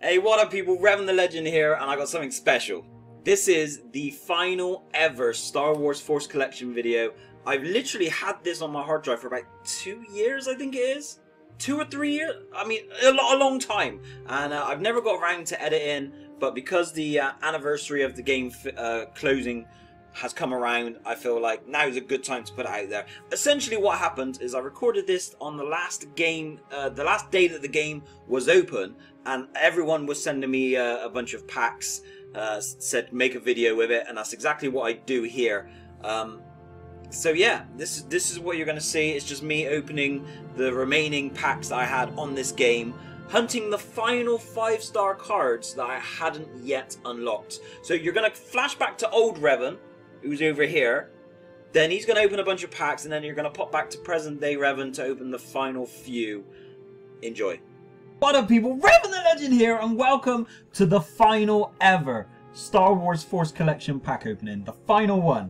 Hey, what up people, Revan the Legend here, and I got something special. This is the final ever Star Wars Force Collection video. I've literally had this on my hard drive for about 2 years, I think it is. 2 or 3 years? I mean, a long time. And I've never got around to editing, but because the anniversary of the game closing has come around, I feel like now is a good time to put it out there. Essentially what happened is I recorded this on the last game, the last day that the game was open, and everyone was sending me a bunch of packs, said make a video with it, and that's exactly what I do here. So yeah, this is what you're going to see. It's just me opening the remaining packs that I had on this game, hunting the final 5-star cards that I hadn't yet unlocked. So you're going to flash back to old Revan, who's over here. Then he's going to open a bunch of packs, and then you're going to pop back to present day Revan to open the final few. Enjoy. What up people, Revan the Legend here, and welcome to the final ever Star Wars Force Collection pack opening. The final one.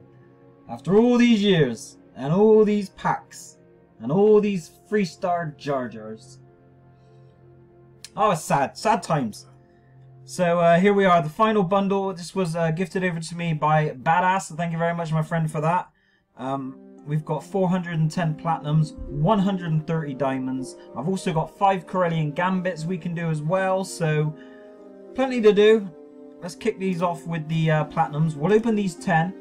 After all these years, and all these packs, and all these 3-star Jar Jars. Oh, it's sad. Sad times. So here we are, the final bundle. This was gifted over to me by Badass. So thank you very much, my friend, for that. We've got 410 platinums, 130 diamonds. I've also got 5 Corellian Gambits we can do as well. So plenty to do. Let's kick these off with the platinums. We'll open these 10.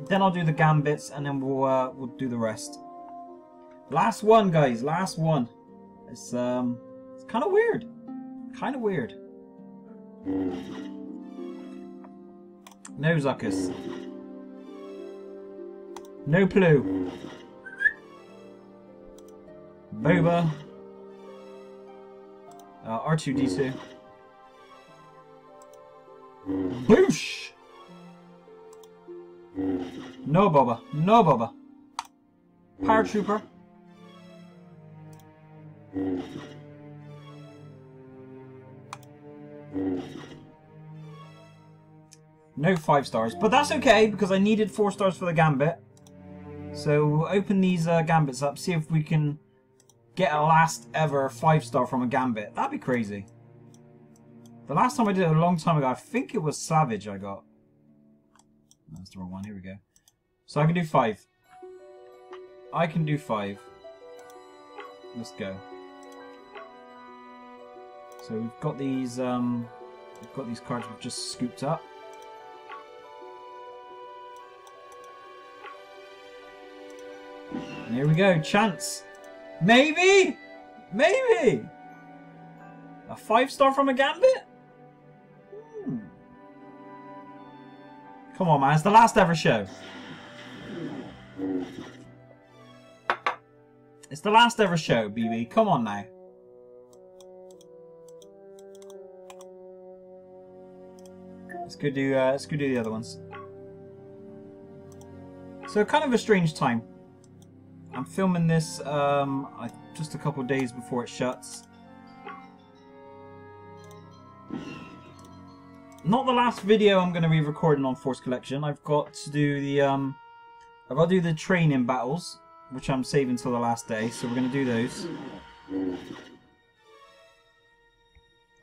Then I'll do the Gambits, and then we'll do the rest. Last one, guys. Last one. It's kind of weird. Kind of weird. No Zuckus. No Plu. Boba. R2-D2. Boosh! No Boba. No Boba. Paratrooper. No 5 stars, but that's okay because I needed 4 stars for the Gambit. So we'll open these Gambits up, see if we can get a last ever 5-star from a Gambit. That'd be crazy. The last time I did it a long time ago, I think it was Savage I got. That's the wrong one, here we go. So I can do 5. I can do 5. Let's go. So we've got these cards we've just scooped up. And here we go, chance. Maybe! Maybe! A 5-star from a Gambit? Come on, man, it's the last ever show. It's the last ever show, BB. Come on now. Let's go do the other ones. So kind of a strange time. I'm filming this just a couple of days before it shuts. Not the last video I'm going to be recording on Force Collection. I've got to do the training battles, which I'm saving till the last day. So we're going to do those. And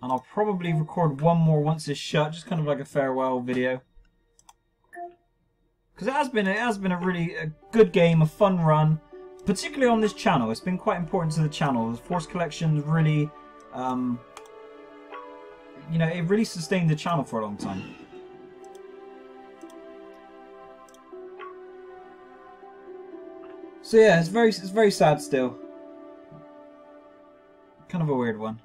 I'll probably record one more once it's shut, just kind of like a farewell video. Because it has been a really good game, a fun run, particularly on this channel. It's been quite important to the channel. The Force Collection really, you know, it really sustained the channel for a long time. So yeah, it's very sad still. Kind of a weird one.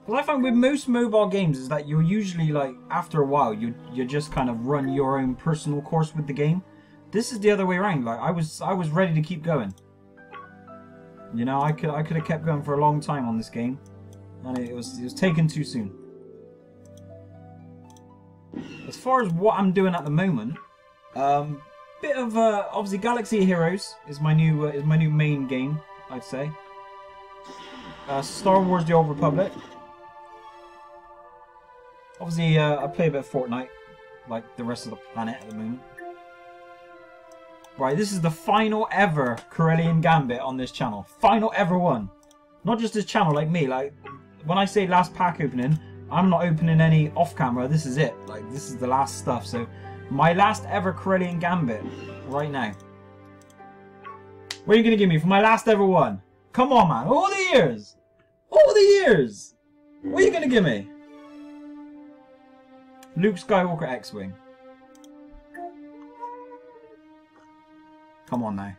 What I find with most mobile games is that you're usually like, after a while, you just kind of run your own personal course with the game. This is the other way around. Like I was ready to keep going. You know, I could have kept going for a long time on this game, and it was taken too soon. As far as what I'm doing at the moment, bit of obviously Galaxy of Heroes is my new main game, I'd say. Star Wars: The Old Republic. Obviously, I play a bit of Fortnite, like the rest of the planet at the moment. Right, this is the final ever Corellian Gambit on this channel. Final ever one. Not just this channel, like me. Like, when I say last pack opening, I'm not opening any off camera. This is it. Like, this is the last stuff. So, my last ever Corellian Gambit right now. What are you going to give me for my last ever one? Come on, man. All the years. All the years. What are you going to give me? Luke Skywalker X-Wing. Come on now.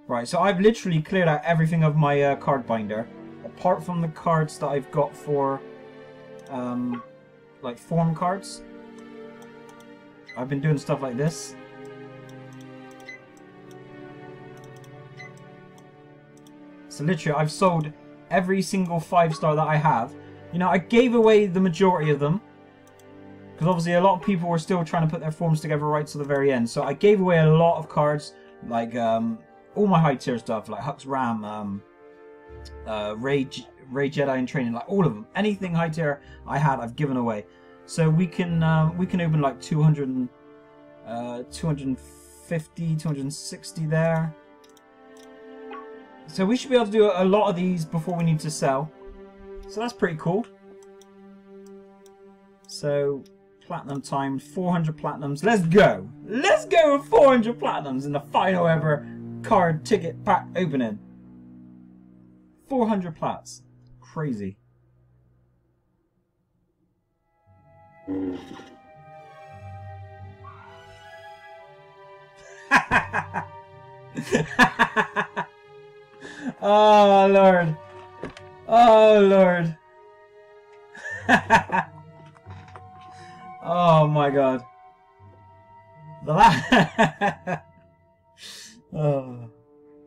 Right, so I've literally cleared out everything of my card binder. Apart from the cards that I've got for, like, form cards. I've been doing stuff like this. So literally, I've sold every single 5-star that I have. You know, I gave away the majority of them. Because obviously a lot of people were still trying to put their forms together right to the very end. So I gave away a lot of cards. Like, all my high tier stuff. Like Hux Ram, Rey Jedi in Training. Like, all of them. Anything high tier I had, I've given away. So we can open like 200, 250, 260 there. So we should be able to do a lot of these before we need to sell. So that's pretty cool. So, platinum time, 400 platinums. Let's go! Let's go with 400 platinums in the final ever card ticket pack opening. 400 plats. Crazy. Oh, Lord. Oh, Lord. Oh, my God. The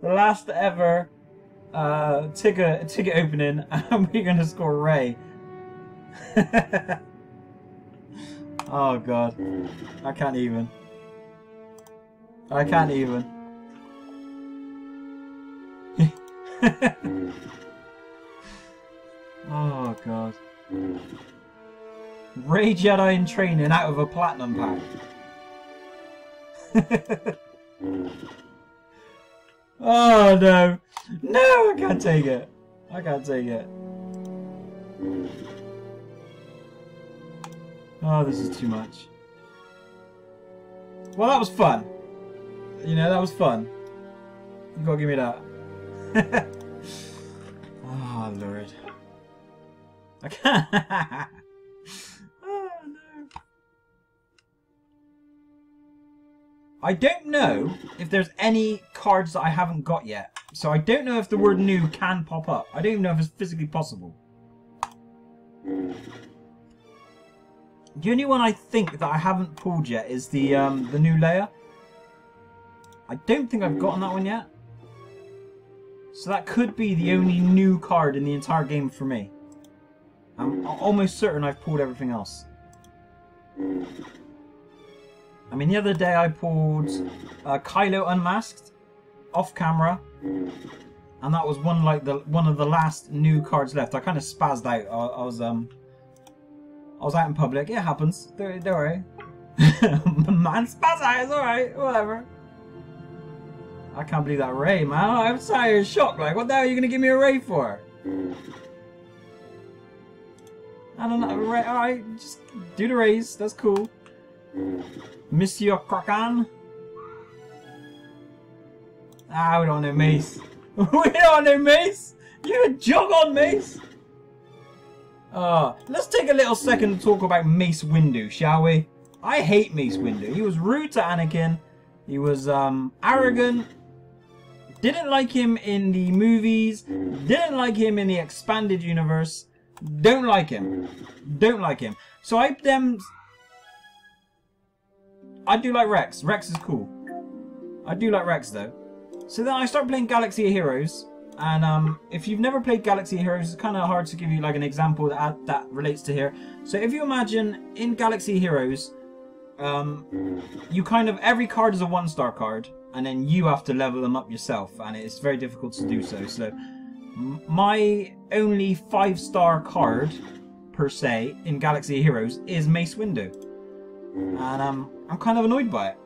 last ever ticket opening, and we're going to score Rey. Oh, God. I can't even. I can't even. Oh, God. Rey Jedi in Training out of a platinum pack. Oh, no. No, I can't take it. I can't take it. Oh, this is too much. Well, that was fun. You know, that was fun. You gotta give me that. Oh, Lord. I can't. Oh, no. I don't know if there's any cards that I haven't got yet. So I don't know if the word new can pop up. I don't even know if it's physically possible. The only one I think that I haven't pulled yet is the new Leia. I don't think I've gotten that one yet. So that could be the only new card in the entire game for me. I'm almost certain I've pulled everything else. I mean, the other day I pulled Kylo Unmasked off camera, and that was one of the last new cards left. I kind of spazzed out. I was out in public. It happens. Don't worry. Man, spaz out. It's alright. Whatever. I can't believe that Rey, man. I'm sat here in shock. Like, what the hell are you gonna give me a Rey for? I don't know. Rey. Alright, just do the Reys. That's cool. Monsieur Krakan. Ah, we don't know Mace. We don't know Mace. You a jog on Mace. Let's take a little second to talk about Mace Windu, shall we? I hate Mace Windu. He was rude to Anakin. He was arrogant. Didn't like him in the movies. Didn't like him in the expanded universe. Don't like him. Don't like him. So I do like Rex. Rex is cool. I do like Rex though. So then I start playing Galaxy of Heroes. And if you've never played Galaxy of Heroes, it's kind of hard to give you like an example that relates to here. So if you imagine in Galaxy of Heroes, you kind of, every card is a 1-star card, and then you have to level them up yourself, and it's very difficult to do so. So my only 5-star card per se in Galaxy of Heroes is Mace Windu, and I'm kind of annoyed by it.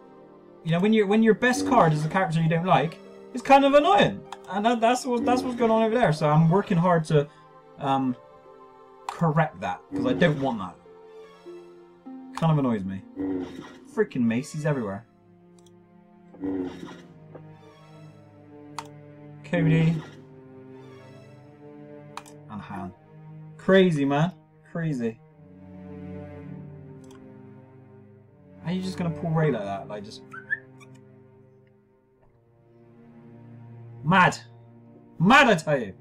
You know, when your best card is a character you don't like, it's kind of annoying. And that's what's going on over there. So I'm working hard to correct that, because I don't want that. Kind of annoys me. Freaking Mace, he's everywhere. Cody. And Han. Crazy, man. Crazy. Are you just gonna pull Rey like that? Like, just... Mad! Mad, I tell you!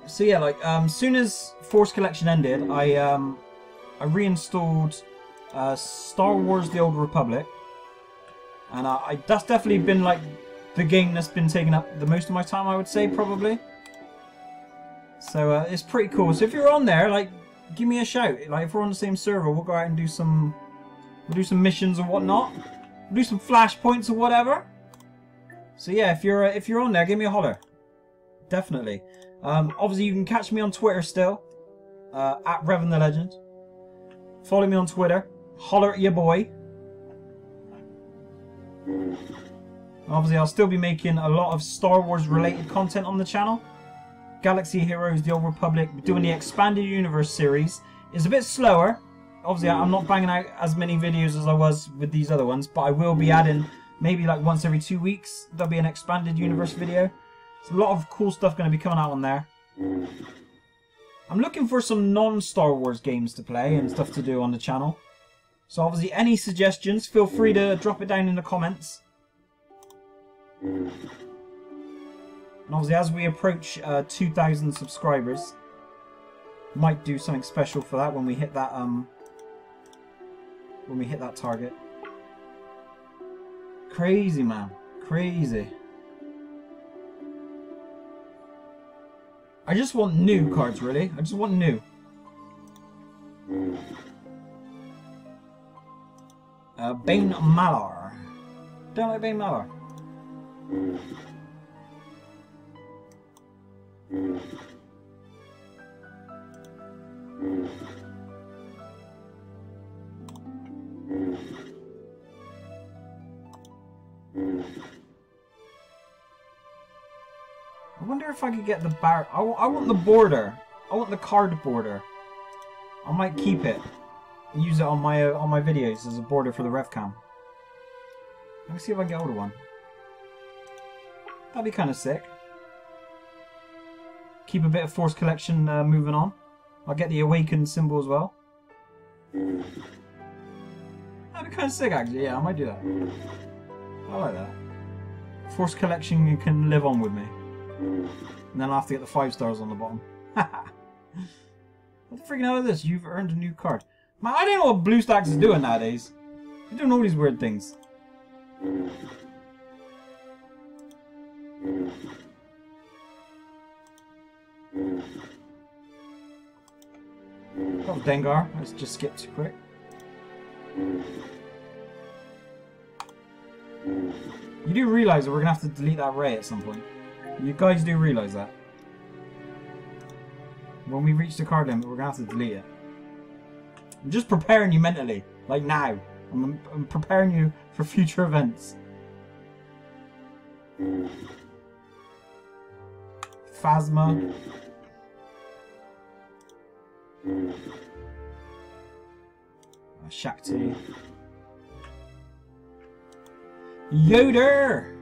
So yeah, like, soon as Force Collection ended, I reinstalled Star Wars: The Old Republic, and that's definitely been like the game that's been taking up the most of my time, I would say, probably. So it's pretty cool. So if you're on there, like, give me a shout. Like, if we're on the same server, we'll go out and do some missions or whatnot. We'll do some flashpoints or whatever. So yeah, if you're on there, give me a holler. Definitely. Obviously, you can catch me on Twitter still, at revanthelegendyt. Follow me on Twitter. Holler at your boy. Obviously, I'll still be making a lot of Star Wars related content on the channel. Galaxy Heroes, The Old Republic, doing the Expanded Universe series is a bit slower. Obviously, I'm not banging out as many videos as I was with these other ones, but I will be adding maybe like once every 2 weeks. There'll be an Expanded Universe video. There's a lot of cool stuff going to be coming out on there. I'm looking for some non-Star Wars games to play and stuff to do on the channel. So obviously, any suggestions, feel free to drop it down in the comments. And obviously, as we approach 2,000 subscribers, might do something special for that when we hit that target. Crazy, man, crazy. I just want new cards, really. I just want new. Bane Malar. Don't like Bane Malar. I wonder if I could get the bar. I want the border. I want the card border. I might keep it and use it on my videos as a border for the RevCam. Let me see if I can get hold of one. That'd be kind of sick. Keep a bit of Force Collection moving on. I'll get the Awakened symbol as well. That'd be kind of sick, actually. Yeah, I might do that. I like that. Force Collection can live on with me. And then I'll have to get the 5 stars on the bottom. What the freaking hell is this? You've earned a new card. Man, I don't know what BlueStacks is doing nowadays. They're doing all these weird things. Oh, Dengar. Let's just skip too quick. You do realise that we're going to have to delete that Rey at some point. You guys do realise that. When we reach the card limit, we're going to have to delete it. I'm just preparing you mentally. Like now. I'm preparing you for future events. Phasma. Shakti. Yoda!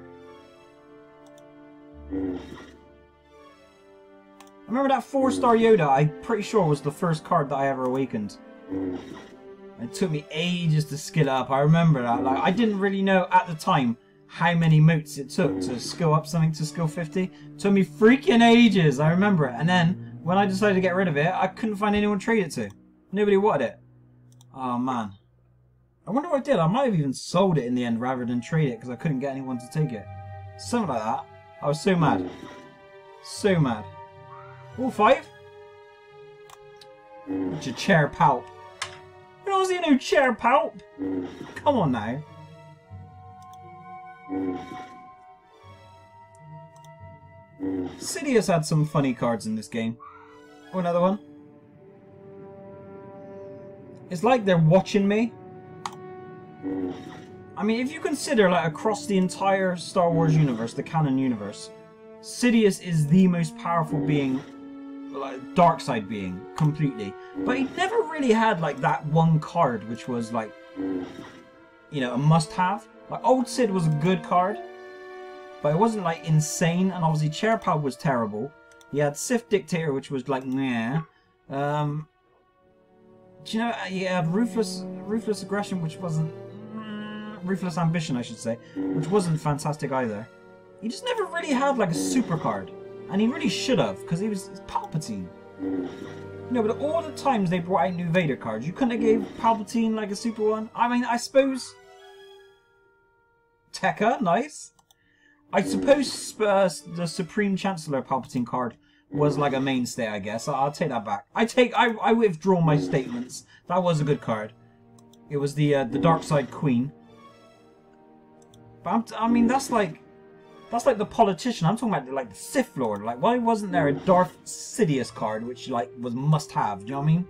I remember that 4-star Yoda, I'm pretty sure was the first card that I ever awakened. It took me ages to skill up, I remember that. Like, I didn't really know at the time how many motes it took to skill up something to skill 50. It took me freaking ages, I remember it. And then, when I decided to get rid of it, I couldn't find anyone to trade it to. Nobody wanted it. Oh man. I wonder what I did. I might have even sold it in the end rather than trade it because I couldn't get anyone to take it. Something like that. I was so mad. So mad. All 5? It's a chair palp. You don't see no chair palp? Come on now. Sidious had some funny cards in this game. Oh, another one. It's like they're watching me. I mean, if you consider, like, across the entire Star Wars universe, the canon universe, Sidious is the most powerful being, like, dark side being, completely. But he never really had, like, that one card, which was, like, you know, a must-have. Like, Old Sid was a good card, but it wasn't, like, insane. And obviously, Chair Power was terrible. He had Sith Dictator, which was, like, meh. Do you know, he had Ruthless Aggression, which wasn't... Ruthless Ambition, I should say, which wasn't fantastic either. He just never really had, like, a super card. And he really should have, because he was Palpatine. You know, but all the times they brought out new Vader cards, you couldn't have gave Palpatine, like, a super one? I mean, I suppose... Tekka, nice. I suppose the Supreme Chancellor Palpatine card was, like, a mainstay, I guess. I'll take that back. I withdraw my statements. That was a good card. It was the Dark Side Queen. But I mean, that's like the politician. I'm talking about, like, the Sith Lord. Like, why wasn't there a Darth Sidious card, which, like, was must-have? Do you know what I mean?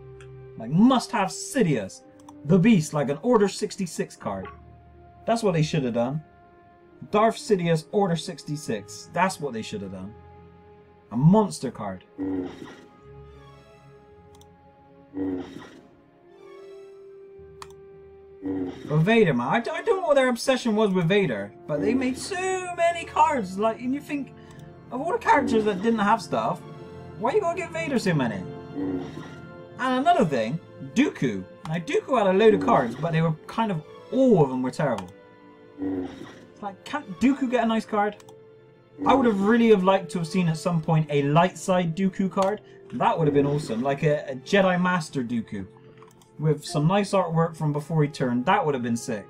Like, must-have Sidious. The Beast, like an Order 66 card. That's what they should have done. Darth Sidious Order 66. That's what they should have done. A monster card. But Vader, man, I don't know what their obsession was with Vader, but they made so many cards, like, and you think, of all the characters that didn't have stuff, why you gotta give Vader so many? And another thing, Dooku. Now, Dooku had a load of cards, but they were kind of, all of them were terrible. It's like, can't Dooku get a nice card? I would have really have liked to have seen at some point a light side Dooku card. That would have been awesome, like a Jedi Master Dooku. With some nice artwork from before he turned. That would have been sick.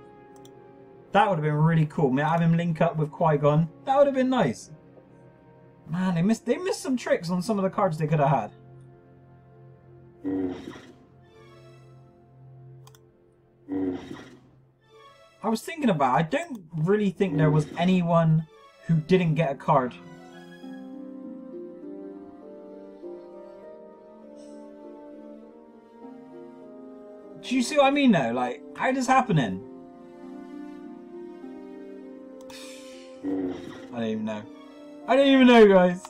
That would have been really cool. May I have him link up with Qui-Gon? That would have been nice. Man, they missed some tricks on some of the cards they could have had. I was thinking about it. I don't really think there was anyone who didn't get a card. Do you see what I mean though? Like, how is this happening? I don't even know. I don't even know, guys.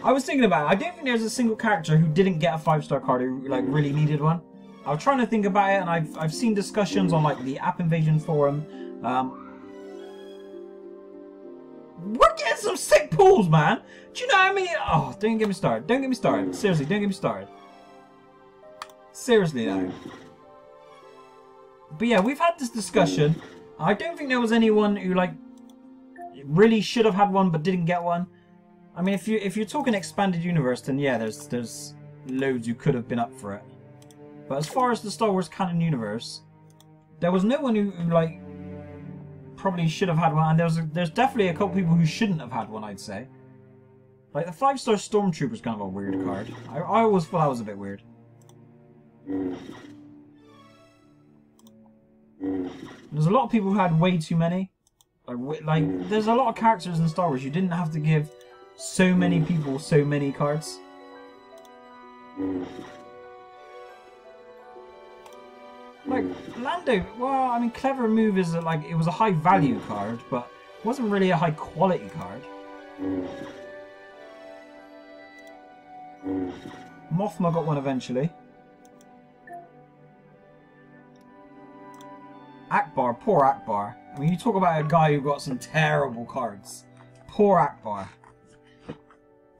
I was thinking about it. I don't think there's a single character who didn't get a 5-star card who, like, really needed one. I was trying to think about it, and I've seen discussions on, like, the App Invasion forum. We're getting some sick pulls, man. Do you know what I mean? Oh, don't get me started. Don't get me started. Seriously, don't get me started. Seriously though. But yeah, we've had this discussion. I don't think there was anyone who, like, really should have had one but didn't get one. I mean, if you're talking expanded universe, then yeah, there's loads who could have been up for it. But as far as the Star Wars canon universe, there was no one who like probably should have had one, and there's definitely a couple people who shouldn't have had one, I'd say. Like the 5-star Stormtrooper's kind of a weird card. I always thought that was a bit weird. There's a lot of people who had way too many. Like, there's a lot of characters in Star Wars. You didn't have to give so many people so many cards. Like, Lando, well, I mean, Clever Move is like, it was a high value card, but it wasn't really a high quality card. Mothma got one eventually. Akbar, poor Akbar. I mean, you talk about a guy who got some terrible cards. Poor Akbar.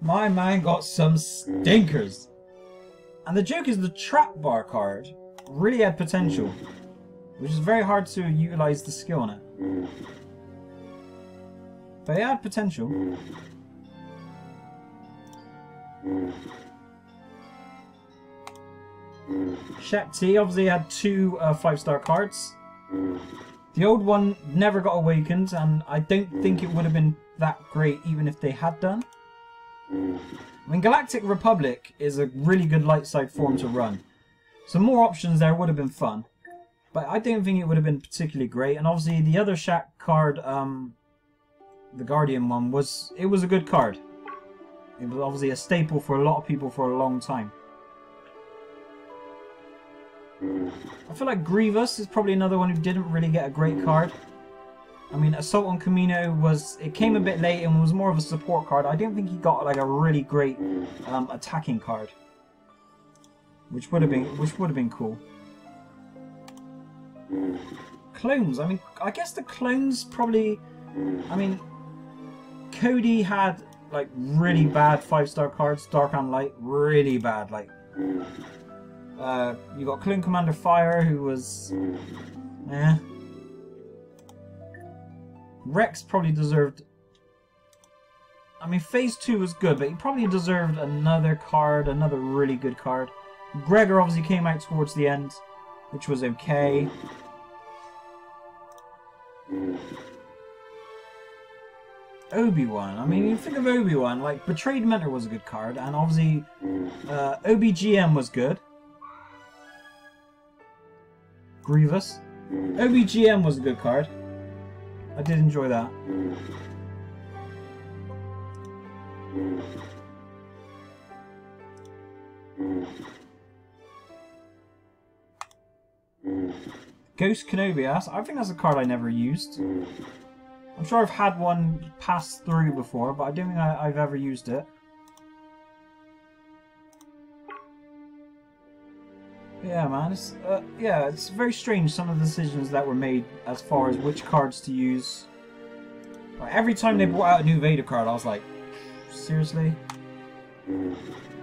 My man got some stinkers. And the joke is the Trap Bar card really had potential, which is very hard to utilize the skill on it. But it had potential. Shakti obviously had two 5-star cards. The old one never got awakened, and I don't think it would have been that great even if they had done. I mean, Galactic Republic is a really good light side form to run. Some more options there would have been fun. But I don't think it would have been particularly great. And obviously the other Shaq card, the Guardian one, it was a good card. It was obviously a staple for a lot of people for a long time. I feel like Grievous is probably another one who didn't really get a great card. I mean, Assault on Kamino it came a bit late and was more of a support card. I didn't think he got like a really great attacking card, which would have been cool. Clones. I mean, I guess the clones probably. I mean, Cody had like really bad 5-star cards. Dark and Light, really bad. Like, you got Clone Commander Fire, who was, Rex probably deserved... I mean, Phase 2 was good, but he probably deserved another card, another really good card. Gregor obviously came out towards the end, which was okay. Obi-Wan. I mean, you think of Obi-Wan, like, Betrayed Mentor was a good card, and obviously OBGM was good. Grievous. OBGM was a good card. I did enjoy that. Ghost Kenobi. I think that's a card I never used. I'm sure I've had one pass through before, but I don't think I've ever used it. Yeah, man. It's very strange, some of the decisions that were made as far as which cards to use. Like, every time they brought out a new Vader card, I was like, seriously?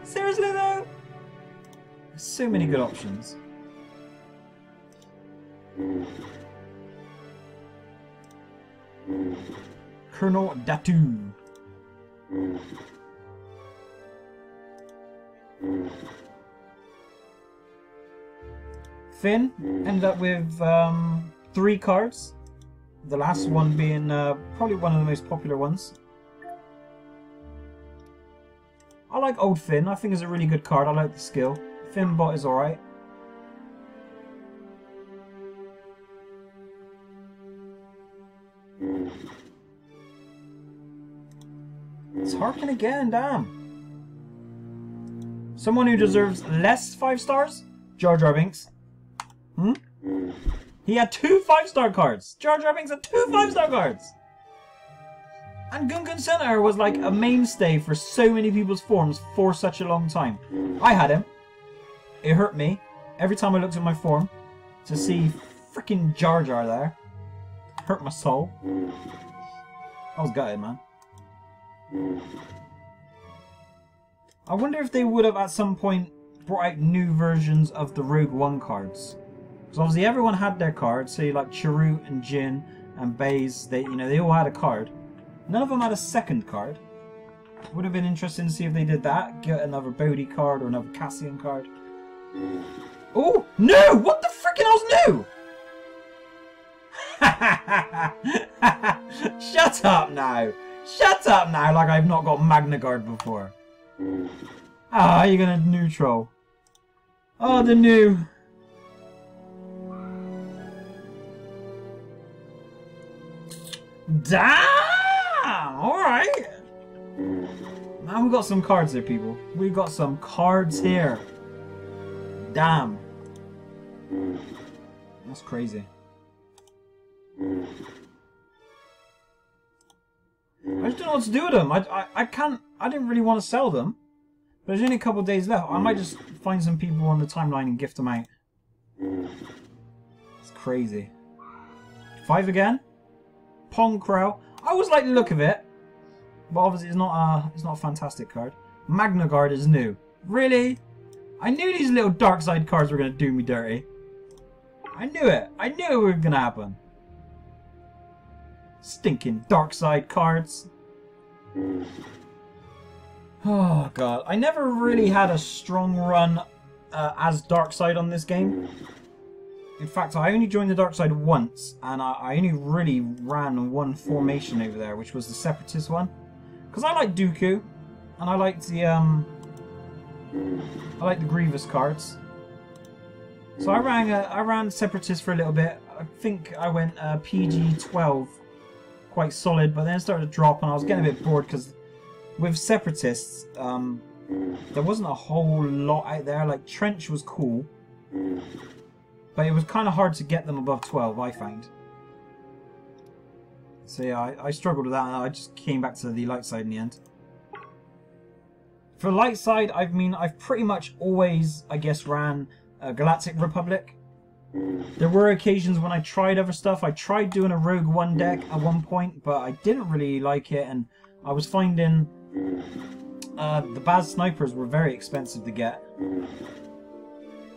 Seriously, though? There's so many good options. Colonel Datu. Finn ended up with 3 cards. The last one being probably one of the most popular ones. I like Old Finn. I think it's a really good card. I like the skill. Finnbot is alright. It's Harkin again, damn. Someone who deserves less 5 stars? Jar Binks. He had 2 5-star cards. Jar Binks had 2 5-star cards. And Gungan Senator was like a mainstay for so many people's forms for such a long time. I had him. It hurt me every time I looked at my form to see freaking Jar there. Hurt my soul. I was gutted, man. I wonder if they would have at some point brought out new versions of the Rogue One cards. Because obviously everyone had their cards. So like Chirrut and Jin and Baze, they all had a card. None of them had a second card. Would have been interesting to see if they did that. Get another Bodhi card or another Cassian card. Oh no! What the freaking hell's new? Shut up now! Shut up now! Like I've not got Magna Guard before. Ah, you're gonna neutral. Oh, the new. Damn! Alright! Man, we got some cards here, people. We got some cards here. Damn. That's crazy. I just don't know what to do with them. I can't. I didn't really want to sell them. But there's only a couple of days left. I might just find some people on the timeline and gift them out. It's crazy. 5 again? Pong Crow. I always like the look of it. But obviously it's not a fantastic card. Magna Guard is new. Really? I knew these little dark side cards were going to do me dirty. I knew it. I knew it was going to happen. Stinking dark side cards. Oh god. I never really had a strong run as dark side on this game. In fact, I only joined the dark side once, and I only really ran one formation over there, which was the Separatist one. Because I like Dooku, and I like the Grievous cards. So I ran Separatist for a little bit. I think I went PG-12, quite solid, but then it started to drop, and I was getting a bit bored because with Separatists, there wasn't a whole lot out there. Like, Trench was cool, but it was kind of hard to get them above 12, I found. So yeah, I struggled with that, and I just came back to the light side in the end. For light side, I mean, I've pretty much always, I guess, ran Galactic Republic. There were occasions when I tried other stuff. I tried doing a Rogue One deck at one point, but I didn't really like it, and I was finding the Baz snipers were very expensive to get.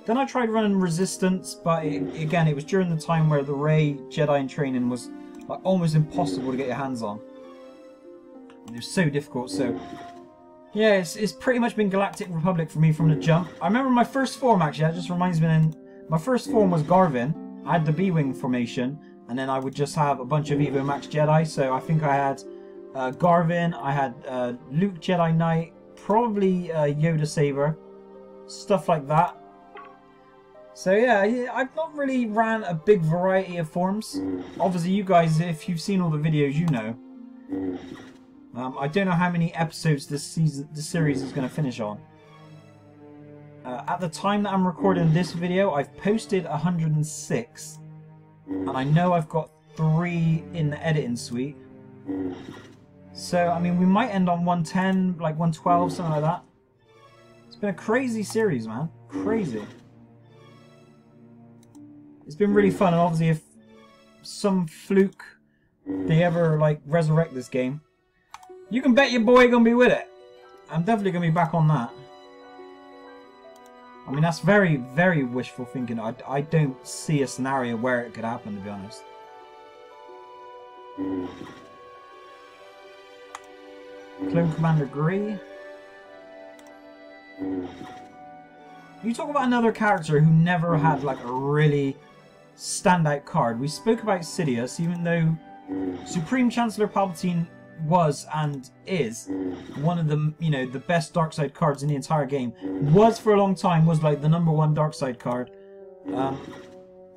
Then I tried running Resistance, but again, it was during the time where the Rey Jedi in training was like almost impossible to get your hands on. It was so difficult, so yeah, it's pretty much been Galactic Republic for me from the jump. I remember my first form, actually, that just reminds me, my first form was Garvin. I had the B-Wing formation, and then I would just have a bunch of Evo Max Jedi, so I think I had Garvin, I had Luke Jedi Knight, probably Yoda Saber, stuff like that. So yeah, I've not really ran a big variety of forms. Obviously you guys, if you've seen all the videos, you know. I don't know how many episodes this series is going to finish on. At the time that I'm recording this video, I've posted 106. And I know I've got 3 in the editing suite. So, I mean, we might end on 110, like 112, something like that. It's been a crazy series, man. Crazy. It's been really fun, and obviously if some fluke they ever, like, resurrect this game, you can bet your boy gonna be with it. I'm definitely gonna be back on that. I mean, that's very, very wishful thinking. I don't see a scenario where it could happen, to be honest. Clone Commander Grey. You talk about another character who never had like a really standout card. We spoke about Sidious, even though Supreme Chancellor Palpatine was and is one of the, you know, the best Darkseid cards in the entire game. Was for a long time, was like the #1 Darkseid card.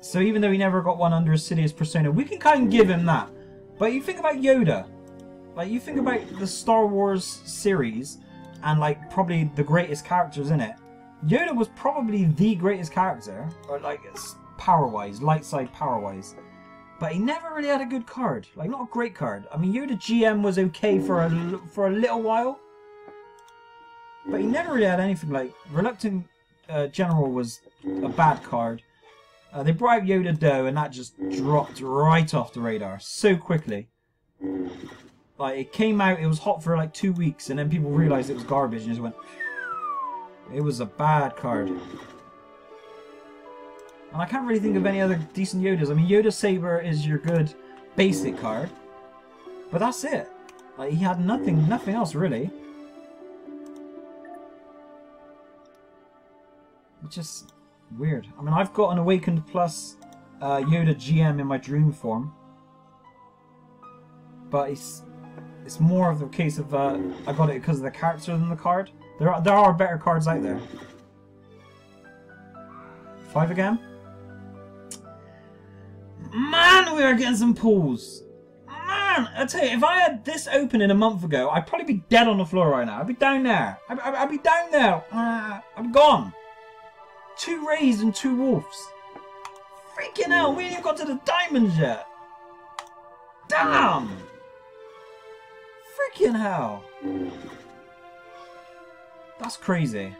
So even though he never got one under a Sidious persona, we can kind of give him that. But you think about Yoda, like you think about the Star Wars series, and like probably the greatest characters in it. Yoda was probably the greatest character, or like power-wise, light side power-wise. But he never really had a good card, like not a great card. I mean, Yoda GM was okay for a little while, but he never really had anything. Like Reluctant General was a bad card. They brought out Yoda Doe, and that just dropped right off the radar so quickly. Like it came out, it was hot for like 2 weeks, and then people realised it was garbage, and just went. It was a bad card. And I can't really think of any other decent Yodas. I mean, Yoda Saber is your good basic card, but that's it. Like he had nothing else really. It's just weird. I mean, I've got an Awakened Plus Yoda GM in my dream form, but it's more of the case of I got it because of the character than the card. There are better cards out there. 5 again. Man, we are getting some pulls. Man, I tell you, if I had this opening a month ago, I'd probably be dead on the floor right now. I'd be down there. I'd be down there. I'm gone. 2 Rays and 2 Wolves. Freaking hell, we ain't even got to the diamonds yet. Damn. Freaking hell. That's crazy.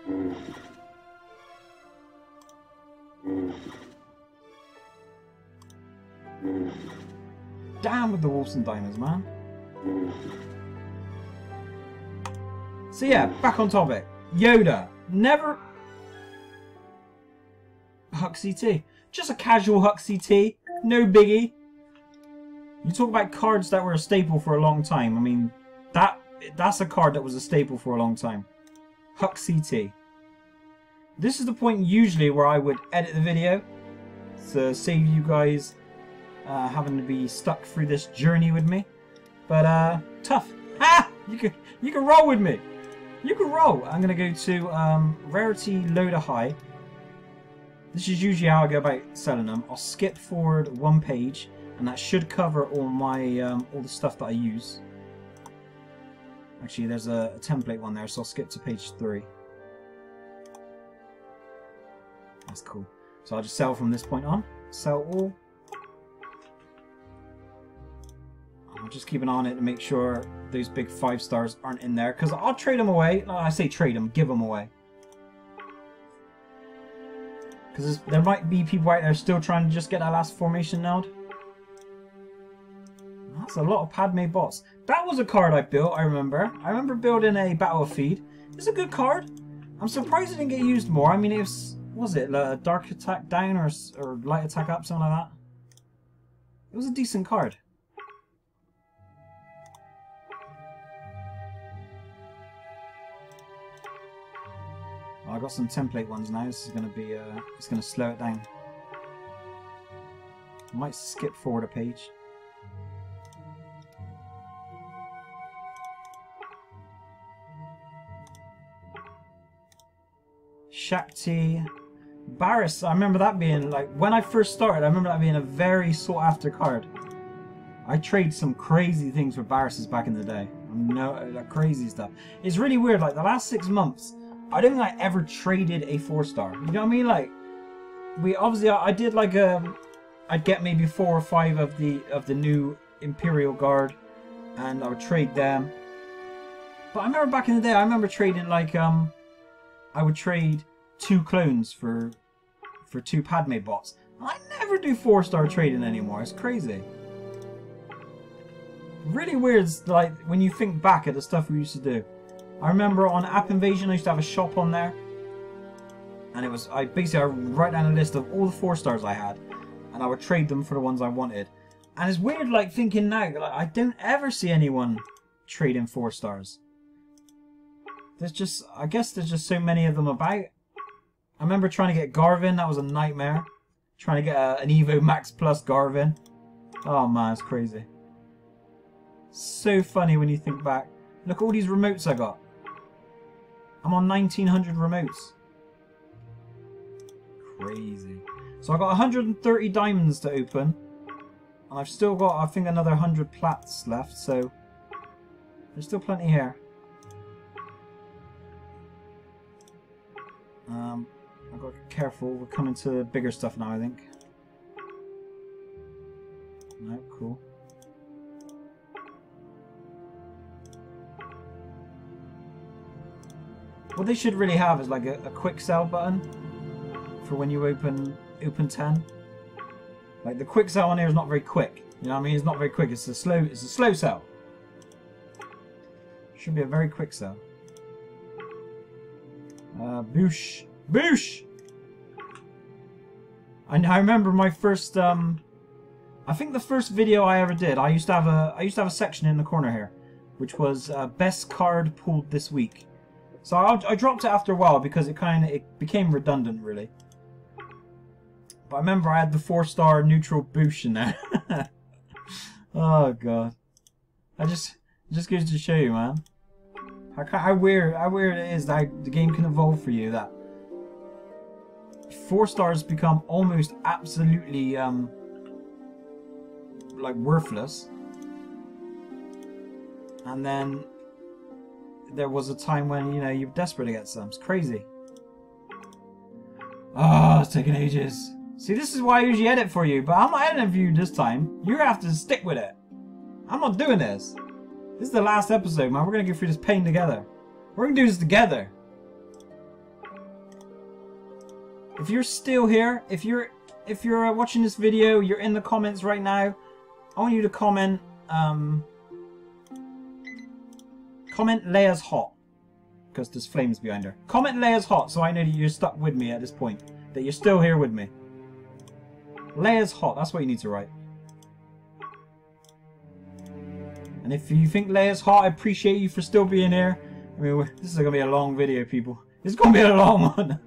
Damn with the Wolves and Diamonds, man. So yeah, back on topic. Yoda. Never... Hux CT. Just a casual Hux CT. No biggie. You talk about cards that were a staple for a long time. I mean, that's a card that was a staple for a long time. Hux CT. This is the point usually where I would edit the video to save you guys having to be stuck through this journey with me. But tough. Ha! You can roll with me. You can roll. I'm gonna go to Rarity Loader High. This is usually how I go about selling them. I'll skip forward 1 page, and that should cover all my all the stuff that I use. Actually, there's a template one there, so I'll skip to page 3. That's cool. So I'll just sell from this point on. Sell all. I'll just keep an eye on it to make sure those big 5 stars aren't in there, because I'll trade them away. I say trade them, give them away. Because there might be people out there still trying to just get that last formation node. That's a lot of Padme bots. That was a card I built, I remember. I remember building a Battle of Feed. It's a good card. I'm surprised it didn't get used more. I mean, it was it Dark Attack Down or Light Attack Up, something like that? It was a decent card. Oh, I got some template ones now. This is going to be, it's going to slow it down. I might skip forward a page. Shakti, Barriss, I remember that being, like, when I first started, I remember that being a very sought after card. I traded some crazy things with Barris's back in the day. No, like, crazy stuff. It's really weird, like, the last 6 months, I don't think I ever traded a 4-star. You know what I mean? Like, I did like I'd get maybe 4 or 5 of the new Imperial Guard, and I would trade them. But I remember back in the day, I remember trading like I would trade 2 clones for 2 Padme bots. I never do 4-star trading anymore. It's crazy. Really weird, like when you think back at the stuff we used to do. I remember on App Invasion I used to have a shop on there, and it was I would write down a list of all the 4-stars I had, and I would trade them for the ones I wanted. And it's weird, like thinking now, like, I don't ever see anyone trading 4-stars. There's just, I guess there's just so many of them about. I remember trying to get Garvin, that was a nightmare. Trying to get an Evo Max Plus Garvin. Oh man, it's crazy. So funny when you think back. Look at all these remotes I got. I'm on 1900 remotes. Crazy. So I got 130 diamonds to open. And I've still got, I think, another 100 plats left, so there's still plenty here. I've got to be careful, we're coming to bigger stuff now, I think. No, cool. What they should really have is like a quick sell button for when you open 10. Like the quick sell on here is not very quick. You know what I mean? It's not very quick. It's a slow sell. Should be a very quick sell. Boosh. Boosh! I remember my first I think the first video I ever did, I used to have a section in the corner here, which was best card pulled this week. So I dropped it after a while because it became redundant, really. But I remember I had the 4-star neutral Boosh in there. Oh god, it just goes to show you, man, how weird it is that the game can evolve for you. That 4-stars become almost absolutely like worthless, and then there was a time when, you know, you're desperate to get some. It's crazy. Oh, it's taking ages. See, this is why I usually edit for you, but I'm not editing for you this time. You have to stick with it. I'm not doing this. This is the last episode, man. We're gonna go through this pain together. We're gonna do this together. If you're still here, if you're watching this video, you're in the comments right now, I want you to comment Leia's hot, because there's flames behind her. Comment Leia's hot so I know that you're stuck with me at this point, that you're still here with me. Leia's hot, that's what you need to write. And if you think Leia's hot, I appreciate you for still being here. I mean, this is going to be a long video, people. It's going to be a long one.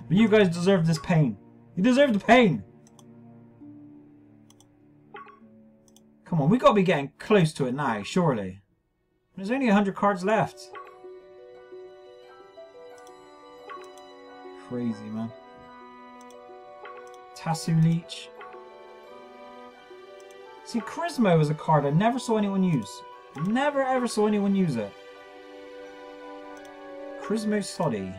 But you guys deserve this pain. You deserve the pain. Come on, we got to be getting close to it now, surely. There's only 100 cards left. Crazy, man. Tassu Leech. See, Charisma was a card I never saw anyone use. Never ever saw anyone use it. Prismosodi.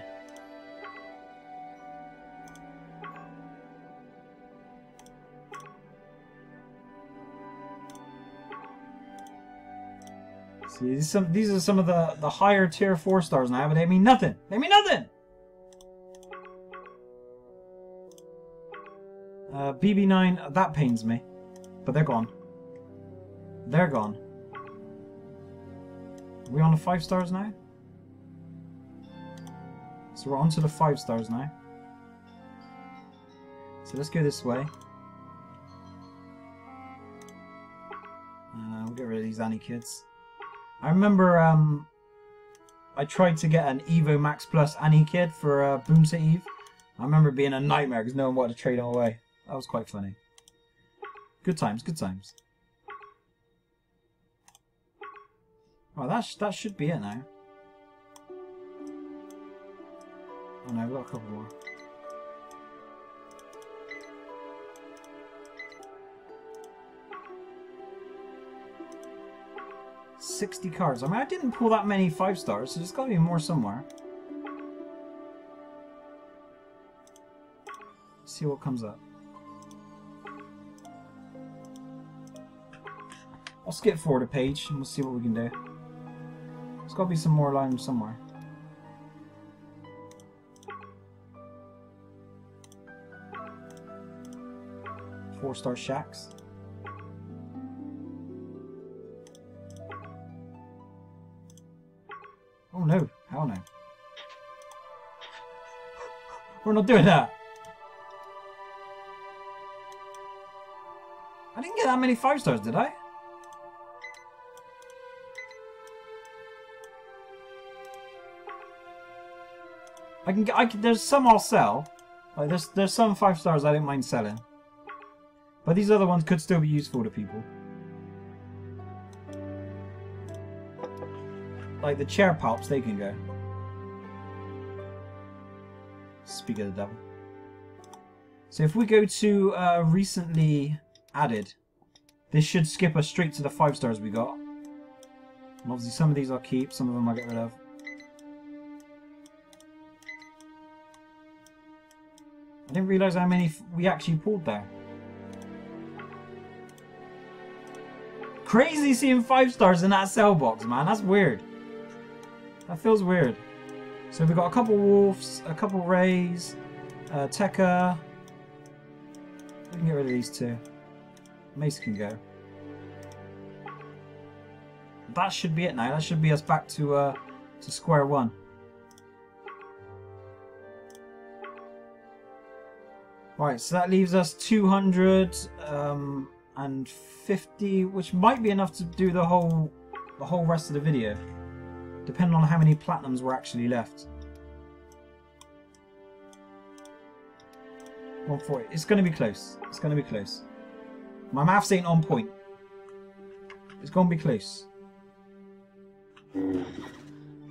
See, these are some of the higher tier 4 stars now, but they mean nothing. They mean nothing! BB9, that pains me. But they're gone. They're gone. Are we on the 5 stars now? So we're on to the 5 stars now. So let's go this way. We'll get rid of these Annie kids. I remember I tried to get an Evo Max Plus Annie kid for Boomsa Eve. I remember it being a nightmare because no one wanted to trade them away. That was quite funny. Good times, good times. Oh, that should be it now. Oh no, we've got a couple more. $60 cards. I mean, I didn't pull that many 5 stars, so there's got to be more somewhere. Let's see what comes up. I'll skip forward a page and we'll see what we can do. There's got to be some more lines somewhere. Four-star shacks. Oh no, hell no. We're not doing that. I didn't get that many 5 stars, did I? There's some I'll sell. Like there's some 5 stars I don't mind selling. But these other ones could still be useful to people. Like the chair palps, they can go. Speak of the devil. So if we go to recently added, this should skip us straight to the 5 stars we got. And obviously some of these I'll keep, some of them I'll get rid of. I didn't realise how many we actually pulled there. Crazy seeing 5 stars in that sell box, man. That's weird. That feels weird. So we've got a couple wolves, a couple rays, Tekka. We can get rid of these 2. Mace can go. That should be it now. That should be us back to square one. Right, so that leaves us 250, which might be enough to do the whole rest of the video, depending on how many platinums were actually left. 140. It's going to be close. It's going to be close. My maths ain't on point. It's going to be close.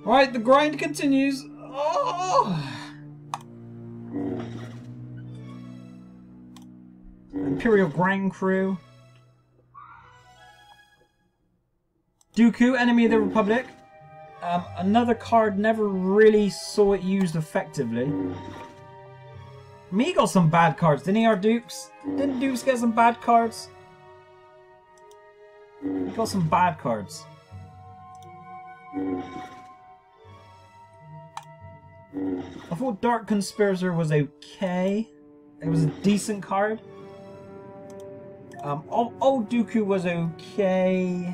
Right, the grind continues. Oh! Imperial Grind Crew. Dooku, Enemy of the Republic. Another card, never really saw it used effectively. Me got some bad cards, didn't he, our Dukes? Didn't Dukes get some bad cards? He got some bad cards. I thought Dark Conspirator was okay. It was a decent card. Old Dooku was okay.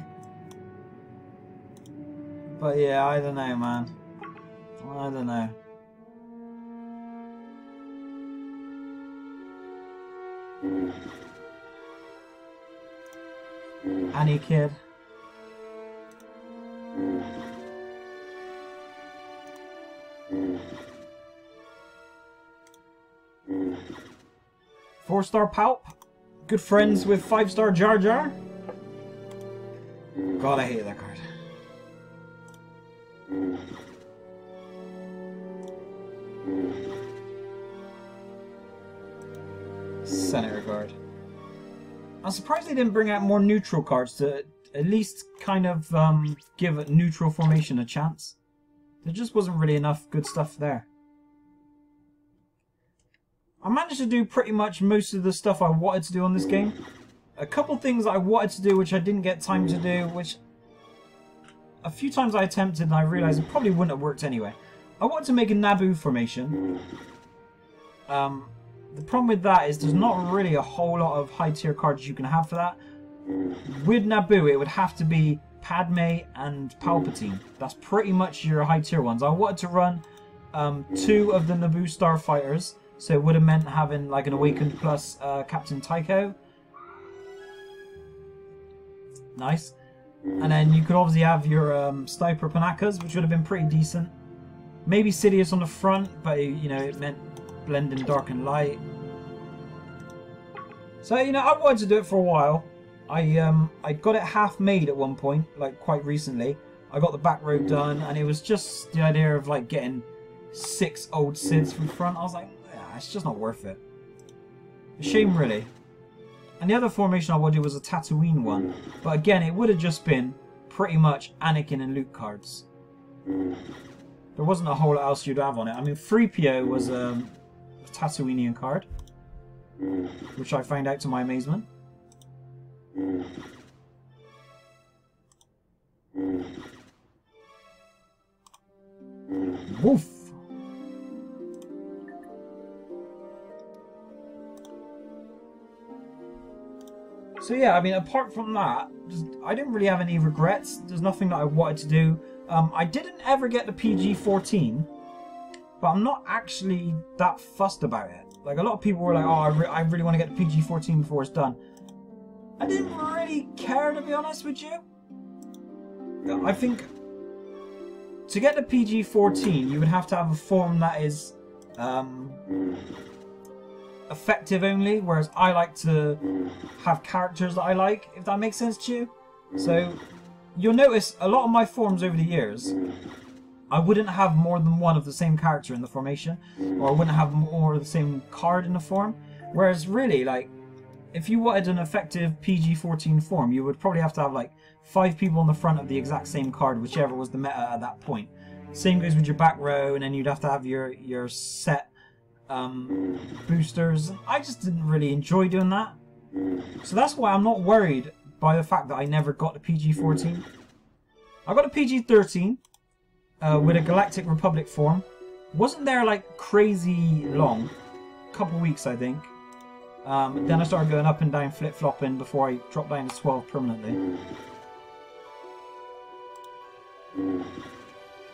But yeah, I don't know, man. I don't know. Annie Kid. Four-star Palp. Good friends with 5-star Jar Jar. God, I hate that card. Senator Guard. I'm surprised they didn't bring out more neutral cards to at least kind of give a neutral formation a chance. There just wasn't really enough good stuff there. I managed to do pretty much most of the stuff I wanted to do on this game. A couple things that I wanted to do which I didn't get time to do, which a few times I attempted and I realised it probably wouldn't have worked anyway. I wanted to make a Naboo formation. The problem with that is there's not really a whole lot of high tier cards you can have for that. With Naboo it would have to be Padme and Palpatine. That's pretty much your high tier ones. I wanted to run 2 of the Naboo starfighters, so it would have meant having like an Awakened plus Captain Tycho. Nice. And then you could obviously have your Sniper Panakas, which would have been pretty decent. Maybe Sidious on the front, but you know, it meant blending dark and light. So, you know, I wanted to do it for a while. I got it half made at one point, like quite recently. I got the back row done, and it was just the idea of like getting 6 old Sids from front. I was like, yeah, it's just not worth it. A shame, really. And the other formation I wanted to do was a Tatooine one, but again, it would have just been pretty much Anakin and Luke cards. There wasn't a whole lot else you'd have on it. I mean, 3PO was a Tatooinean card, which I found out to my amazement. Woof! So yeah, I mean, apart from that, I didn't really have any regrets. There's nothing that I wanted to do. I didn't ever get the PG-14, but I'm not actually that fussed about it. Like, a lot of people were like, oh, I really want to get the PG-14 before it's done. I didn't really care, to be honest with you. I think to get the PG-14, you would have to have a form that is effective only, whereas I like to have characters that I like, if that makes sense to you. So you'll notice a lot of my forms over the years, I wouldn't have more than one of the same character in the formation, or I wouldn't have more of the same card in the form. Whereas really, like, if you wanted an effective PG-14 form, you would probably have to have like 5 people on the front of the exact same card, whichever was the meta at that point. Same goes with your back row, and then you'd have to have your set boosters. I just didn't really enjoy doing that. So that's why I'm not worried by the fact that I never got the PG-14. I got a PG-13 with a Galactic Republic form. Wasn't there like crazy long. Couple weeks, I think. Then I started going up and down flip-flopping before I dropped down to 12 permanently.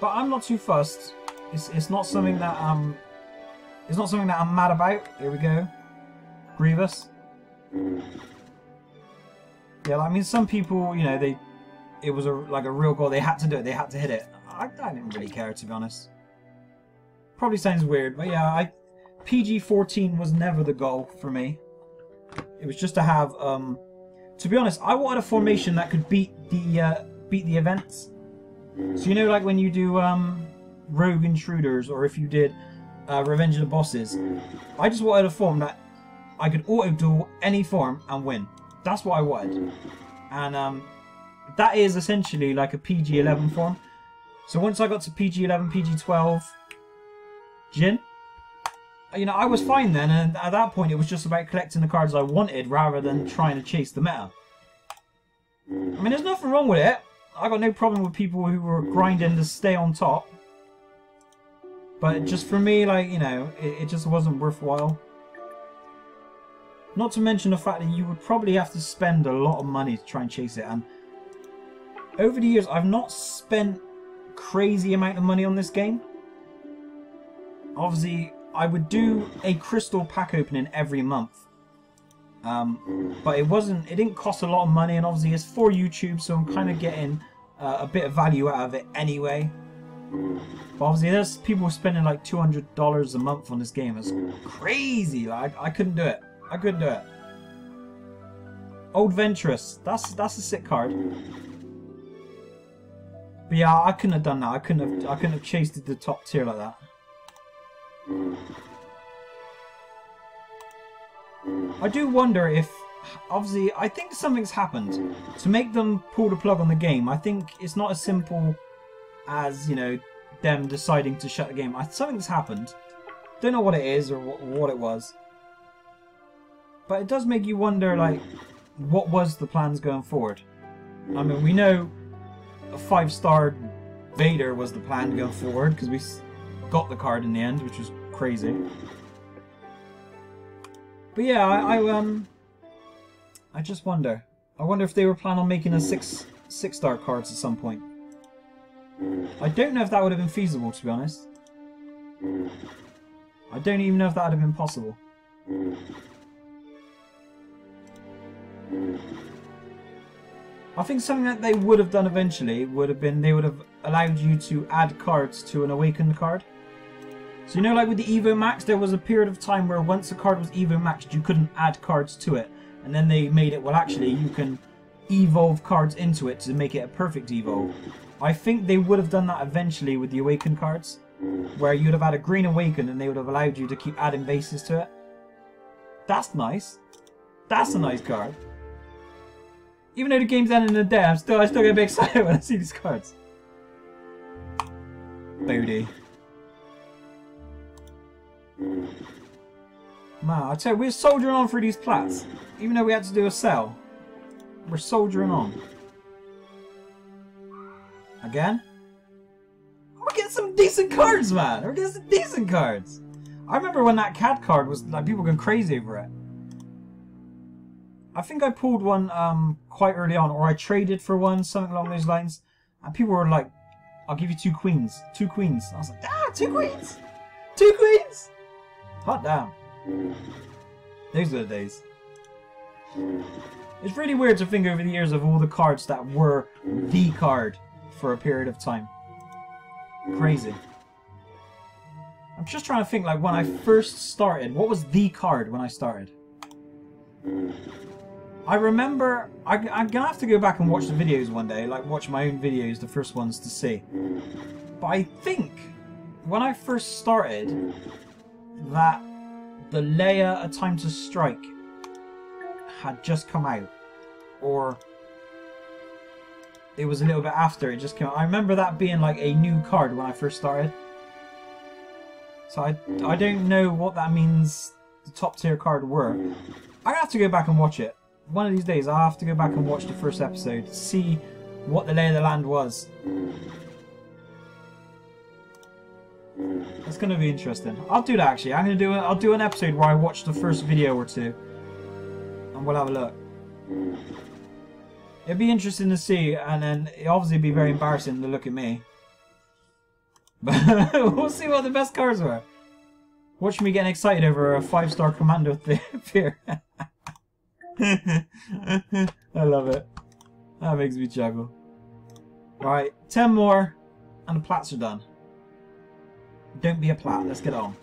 But I'm not too fussed. It's not something that I'm mad about. Here we go. Grievous. Yeah, I mean, some people, you know, it was like a real goal. They had to do it. They had to hit it. I didn't really care, to be honest. Probably sounds weird, but yeah, PG-14 was never the goal for me. It was just to have, to be honest, I wanted a formation that could beat the events. So you know, like when you do Rogue Intruders, or if you did Revenge of the Bosses, I just wanted a form that I could auto-duel any form and win. That's what I wanted. And that is essentially like a PG-11 form. So once I got to PG-11, PG-12, Jin, you know, I was fine then, and at that point it was just about collecting the cards I wanted rather than trying to chase the meta. I mean, there's nothing wrong with it. I got no problem with people who were grinding to stay on top. But just for me, like, you know, it just wasn't worthwhile. Not to mention the fact that you would probably have to spend a lot of money to try and chase it. And over the years, I've not spent crazy amount of money on this game. Obviously, I would do a crystal pack opening every month. But it didn't cost a lot of money, and obviously it's for YouTube, so I'm kind of getting a bit of value out of it anyway. But obviously there's people spending like $200 a month on this game. It's crazy. Like, I couldn't do it. I couldn't do it. Old Ventress. That's a sick card. But yeah, I couldn't have done that. I couldn't have chased the top tier like that. I do wonder if, obviously, I think something's happened to make them pull the plug on the game. I think it's not as simple as, you know, them deciding to shut the game. Something's happened. Don't know what it is or what it was. But it does make you wonder, like, what was the plans going forward? I mean, we know a 5-star Vader was the plan going forward because we got the card in the end, which was crazy. But yeah, I just wonder. I wonder if they were planning on making a 6-star cards at some point. I don't know if that would have been feasible, to be honest. I don't even know if that would have been possible. I think something that they would have done eventually would have been they would have allowed you to add cards to an awakened card. So you know, like with the Evo Max, there was a period of time where once a card was Evo Maxed, you couldn't add cards to it. And then they made it, well actually, you can evolve cards into it to make it a perfect evolve. I think they would have done that eventually with the Awakened cards, where you'd have had a green Awakened and they would have allowed you to keep adding bases to it. That's nice. That's a nice card. Even though the game's ending in the day, I still get a bit excited when I see these cards. Booty. Man, I tell you, we're soldiering on through these plats. Even though we had to do a sell. We're soldiering on. Again? We're getting some decent cards, man! We're getting some decent cards! I remember when that CAD card was, like, people going crazy over it. I think I pulled one quite early on, or I traded for one, something along those lines. And people were like, I'll give you 2 queens. 2 queens. I was like, 2 queens! 2 queens! Hot damn. Those are the days. It's really weird to think over the years of all the cards that were the card for a period of time. Crazy. I'm just trying to think, like, when I first started, what was the card when I started? I remember, I'm gonna have to go back and watch the videos one day, like watch my own videos, the first ones to see. But I think, when I first started, that the Leia A Time to Strike had just come out. Or it was a little bit after it just came out. I remember that being like a new card when I first started. So I don't know what that means the top tier card were. I'm gonna have to go back and watch it. One of these days I'll have to go back and watch the first episode to see what the lay of the land was. That's gonna be interesting. I'll do that actually. I'll do an episode where I watch the first video or two. And we'll have a look. It'd be interesting to see, and then it'd obviously be very embarrassing to look at me. But we'll see what the best cards were. Watch me getting excited over a 5-star Commando Fear. I love it. That makes me chuckle. Alright, 10 more, and the plats are done. Don't be a plat, let's get on.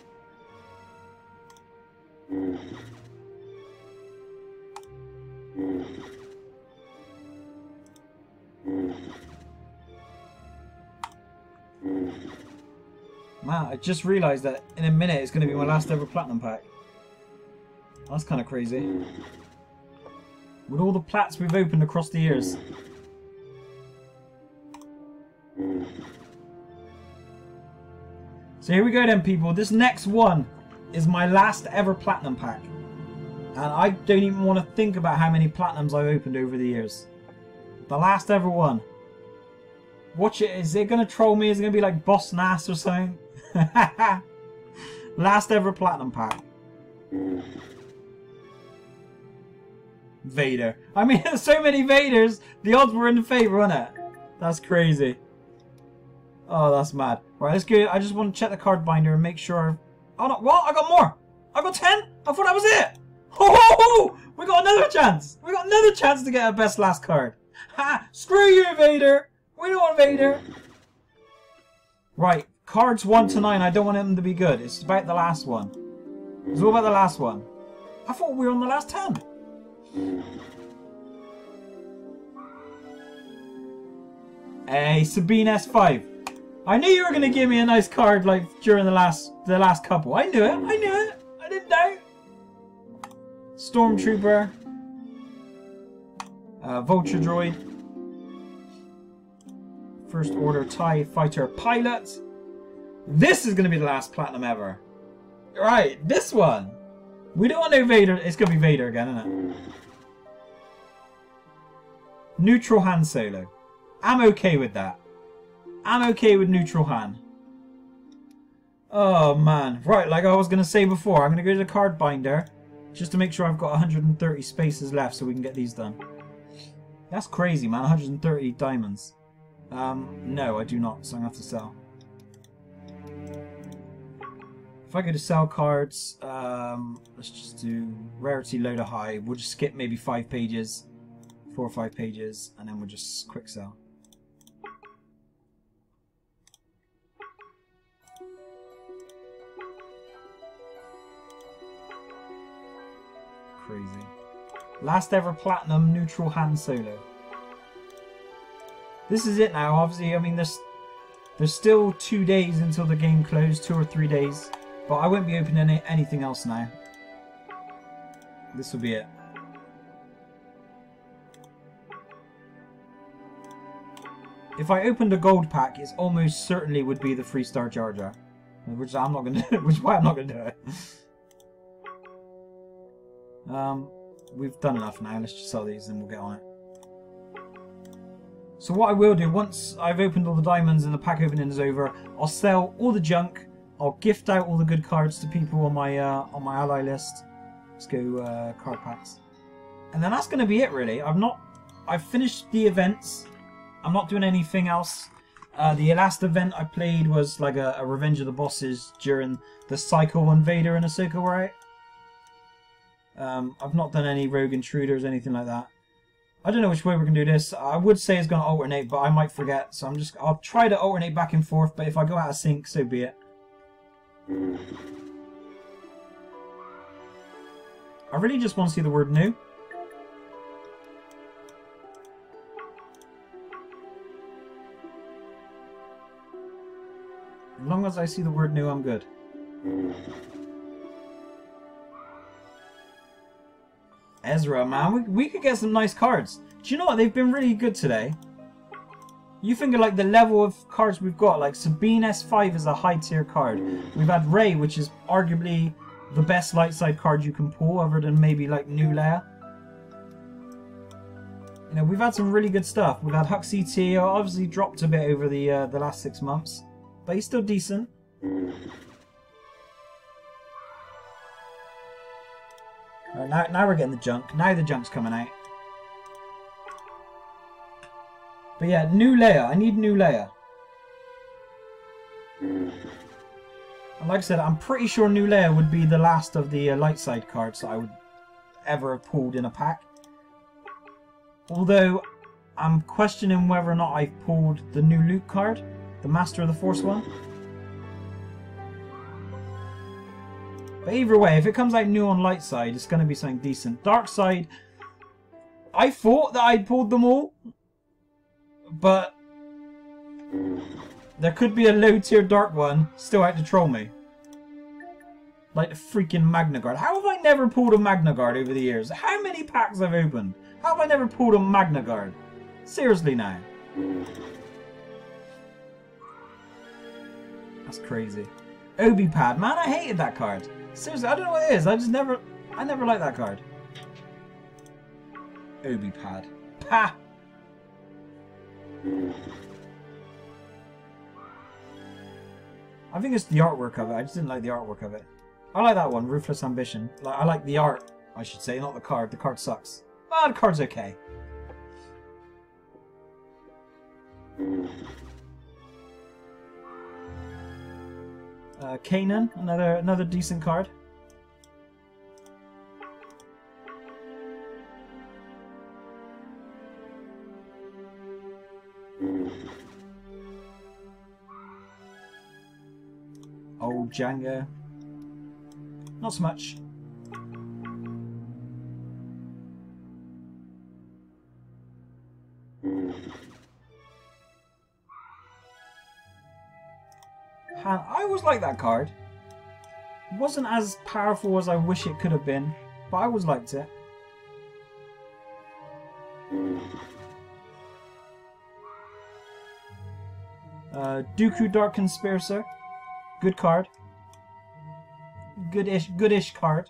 Man, I just realised that in a minute it's going to be my last ever platinum pack. That's kind of crazy. With all the plats we've opened across the years. So here we go then, people. This next one is my last ever platinum pack. And I don't even want to think about how many platinums I've opened over the years. The last ever one. Watch it. Is it going to troll me? Is it going to be like Boss Nass or something? Last ever platinum pack. Vader. I mean, there's so many Vaders. The odds were in the favour, wasn't it? That's crazy. Oh, that's mad. Right, let's go. I just want to check the card binder and make sure. Oh, no. What? I got more. I got 10? I thought that was it. Oh, we got another chance. We got another chance to get a best last card. Ha! Screw you, Vader. We don't want Vader. Right. Cards 1 to 9. I don't want them to be good. It's about the last one. It's all about the last one. I thought we were on the last 10. Hey, Sabine S5. I knew you were going to give me a nice card like during the last couple. I knew it. I knew it. I didn't doubt. Stormtrooper. Vulture Droid. First Order TIE Fighter Pilot. This is going to be the last platinum ever. Right, this one. We don't want no Vader. It's going to be Vader again, isn't it? Neutral Han Solo. I'm okay with that. I'm okay with neutral Han. Oh man. Right, like I was going to say before, I'm going to go to the card binder just to make sure I've got 130 spaces left so we can get these done. That's crazy, man. 130 diamonds. No, I do not, so I'm going to have to sell. If I go to sell cards, let's just do rarity loader high. We'll just skip maybe 5 pages. 4 or 5 pages, and then we'll just quick sell. Crazy. Last ever platinum neutral Han Solo. This is it now. Obviously, I mean, there's still 2 days until the game closed, 2 or 3 days, but I won't be opening anything else now. This will be it. If I opened a gold pack, it almost certainly would be the 3-star Jar Jar, which I'm not gonna do. Which is why I'm not gonna do it. We've done enough now. Let's just sell these and we'll get on it. So what I will do, once I've opened all the diamonds and the pack opening is over, I'll sell all the junk. I'll gift out all the good cards to people on my ally list. Let's go card packs, and then that's gonna be it really. I've finished the events. I'm not doing anything else. The last event I played was like a Revenge of the Bosses during the cycle when Vader and Ahsoka were out. I've not done any rogue intruders, anything like that. I don't know which way we're going to do this. I would say it's going to alternate, but I might forget. So I'll try to alternate back and forth, but if I go out of sync, so be it. I really just want to see the word new. As long as I see the word new, I'm good. Ezra, man, we could get some nice cards. Do you know what? They've been really good today. You think of like the level of cards we've got. Like Sabine S5 is a high tier card. We've had Rey, which is arguably the best light side card you can pull, other than maybe like New Leia. You know, we've had some really good stuff. We've had Hux CT, obviously dropped a bit over the last 6 months. But he's still decent. Right, now we're getting the junk. Now the junk's coming out. But yeah, new Leia. I need new Leia. And like I said, I'm pretty sure new Leia would be the last of the light side cards that I would ever have pulled in a pack. Although, I'm questioning whether or not I've pulled the new Luke card. The Master of the Force one. But either way, if it comes out new on light side, it's going to be something decent. Dark side, I thought that I'd pulled them all. But there could be a low tier dark one still out to troll me. Like the freaking Magna Guard. How have I never pulled a Magna Guard over the years? How many packs I've opened? How have I never pulled a Magna Guard? Seriously now. That's crazy. Obi Pad, man, I hated that card. Seriously, I don't know what it is. I never liked that card. Obi Pad. Pa! I think it's the artwork of it. I just didn't like the artwork of it. I like that one, Ruthless Ambition. I like the art, I should say, not the card. The card sucks. Well, the card's okay. Kanan, another decent card. Old Django. Not so much. I always liked that card. It wasn't as powerful as I wish it could have been, but I always liked it. Dooku Dark Conspirator. Good card. Goodish card.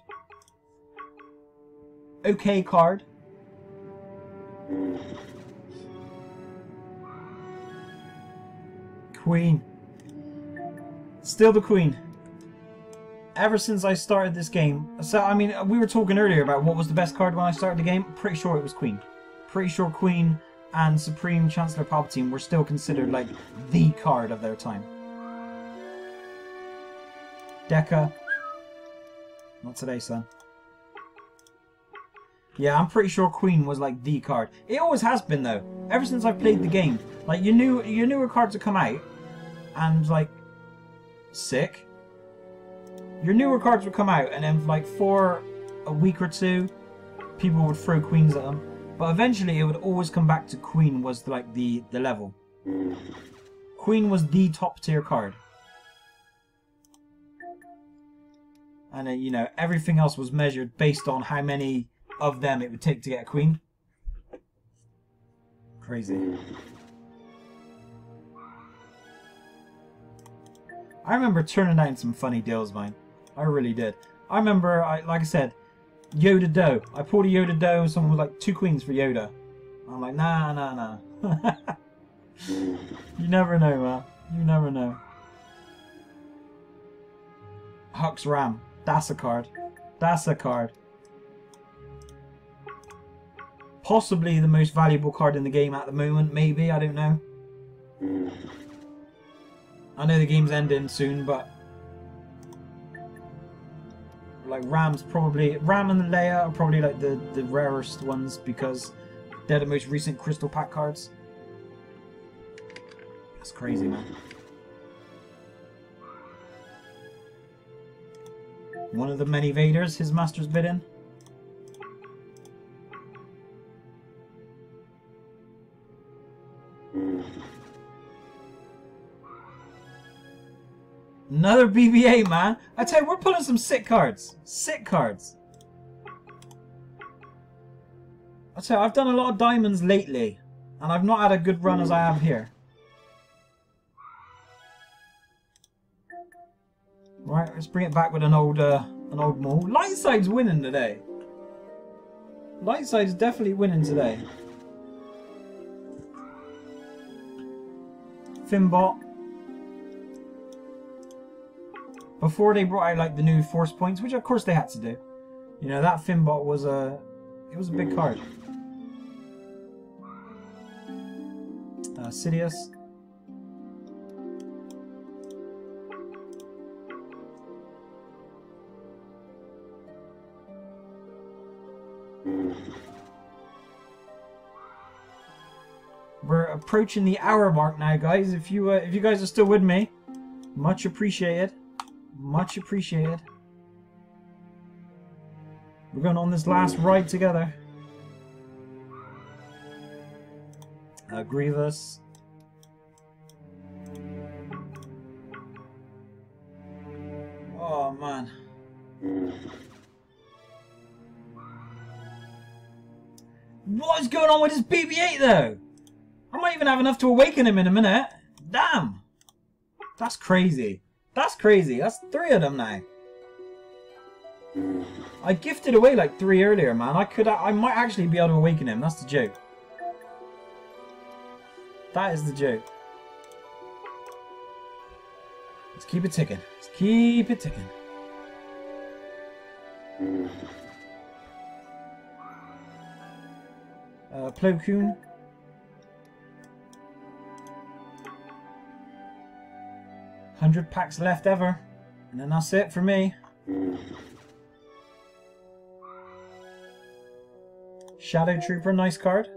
Okay card. Queen. Still the Queen. Ever since I started this game. So, I mean, we were talking earlier about what was the best card when I started the game. Pretty sure it was Queen. Pretty sure Queen and Supreme Chancellor Palpatine were still considered, like, the card of their time. Deca. Not today, son. Yeah, I'm pretty sure Queen was, like, the card. It always has been, though. Ever since I've played the game. Like, you knew a card to come out. And, like, sick. Your newer cards would come out, and then, like, for a week or two, people would throw Queens at them. But eventually, it would always come back to Queen was, like, the level. Queen was the top tier card. And then, you know, everything else was measured based on how many of them it would take to get a Queen. Crazy. I remember turning down some funny deals, man. I really did. I remember, like I said, Yoda Doe. I pulled a Yoda Doe and someone was like, 2 queens for Yoda. I'm like, nah. You never know, man. You never know. Hux Ram. That's a card. That's a card. Possibly the most valuable card in the game at the moment, maybe. I don't know. I know the game's ending soon, but like Ram's probably Ram and Leia are probably like the rarest ones because they're the most recent crystal pack cards. That's crazy, man. One of the many Vaders his master's bidden. Another BB-8, man. I tell you, we're pulling some sick cards. Sick cards. I tell you, I've done a lot of diamonds lately, and I've not had a good run as I have here. Right, let's bring it back with an old maul. Lightside's winning today. Lightside's definitely winning today. Fimbot. Before they brought out like the new force points, which of course they had to do. You know, that Fimbot was a big card. Sidious. We're approaching the hour mark now, guys. If you guys are still with me, much appreciated. Much appreciated. We're going on this last ride together. Grievous. Oh man. What is going on with this BB-8 though? I might even have enough to awaken him in a minute. Damn. That's crazy. That's crazy. That's 3 of them now. I gifted away like 3 earlier, man. I might actually be able to awaken him. That's the joke. That is the joke. Let's keep it ticking. Let's keep it ticking. Plo Koon. 100 packs left ever. And then that's it for me. Shadow Trooper, nice card.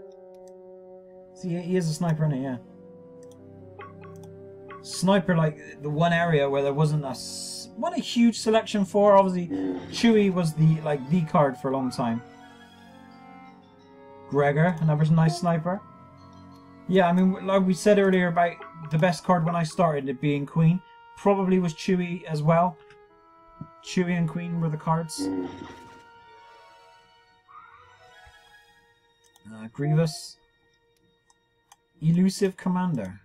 See, he is a sniper, isn't he? Yeah. Sniper, like the one area where there wasn't a huge selection for. Obviously, Chewie was the card for a long time. Gregor, another nice sniper. Yeah, I mean, like we said earlier about the best card when I started, it being Queen, probably was Chewie as well. Chewie and Queen were the cards. Grievous. Elusive Commander.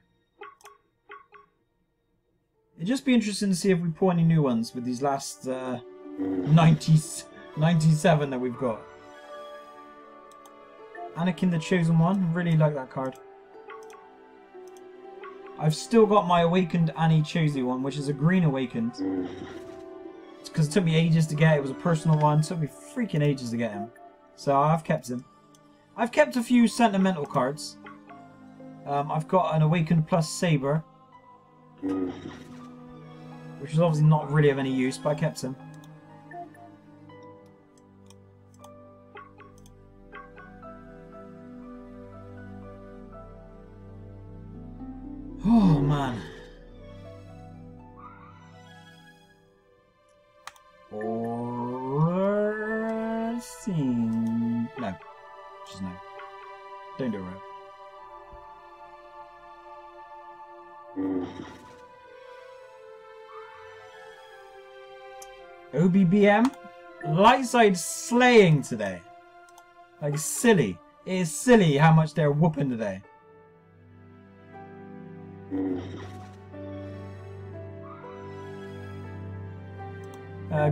It'd just be interesting to see if we pull any new ones with these last 97 that we've got. Anakin the Chosen One. Really like that card. I've still got my Awakened Annie Chosy one, which is a green Awakened. It's because it took me ages to get. It was a personal one. It took me freaking ages to get him. So I've kept him. I've kept a few sentimental cards. I've got an Awakened Plus Saber, which is obviously not really of any use, but I kept him. Oh man. Or scene. No. Just no. Don't do it right. OBBM? Lightside slaying today. Like silly. It is silly how much they're whooping today.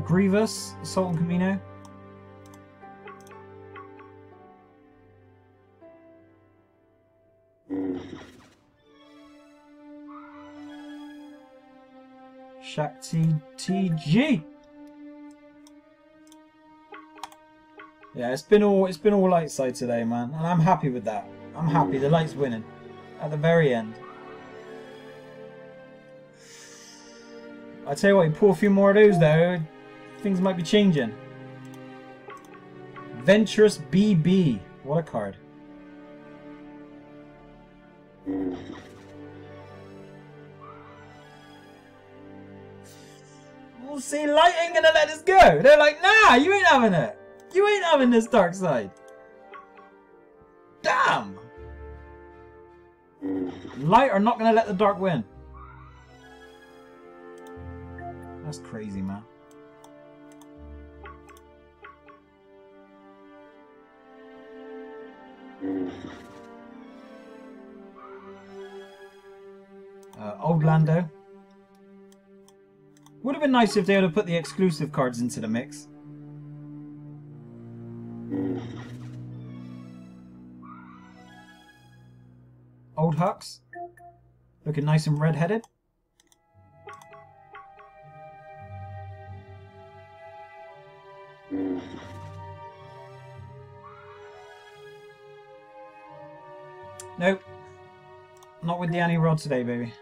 Grievous, Assault and Camino. Shakti TG. Yeah, it's been all light side today, man, and I'm happy with that. I'm happy. The light's winning at the very end. I tell you what, you pull a few more of those though, things might be changing. Ventress BB. What a card. Well, see, Light ain't gonna let us go. They're like, nah, you ain't having it. You ain't having this dark side. Damn. Light are not gonna let the dark win. That's crazy, man. Old Lando. Would have been nice if they would have put the exclusive cards into the mix. Old Hux. Looking nice and red-headed. Nope. Not with the Annie Rod today, baby.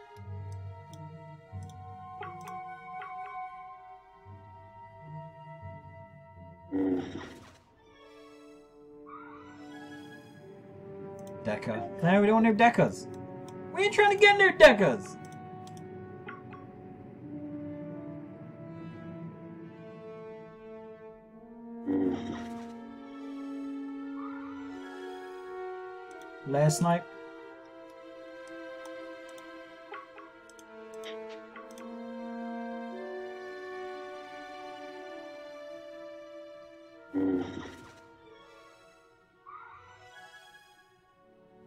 Deca. No, we don't want no Decas. We ain't trying to get no Decas. Leia Snipe.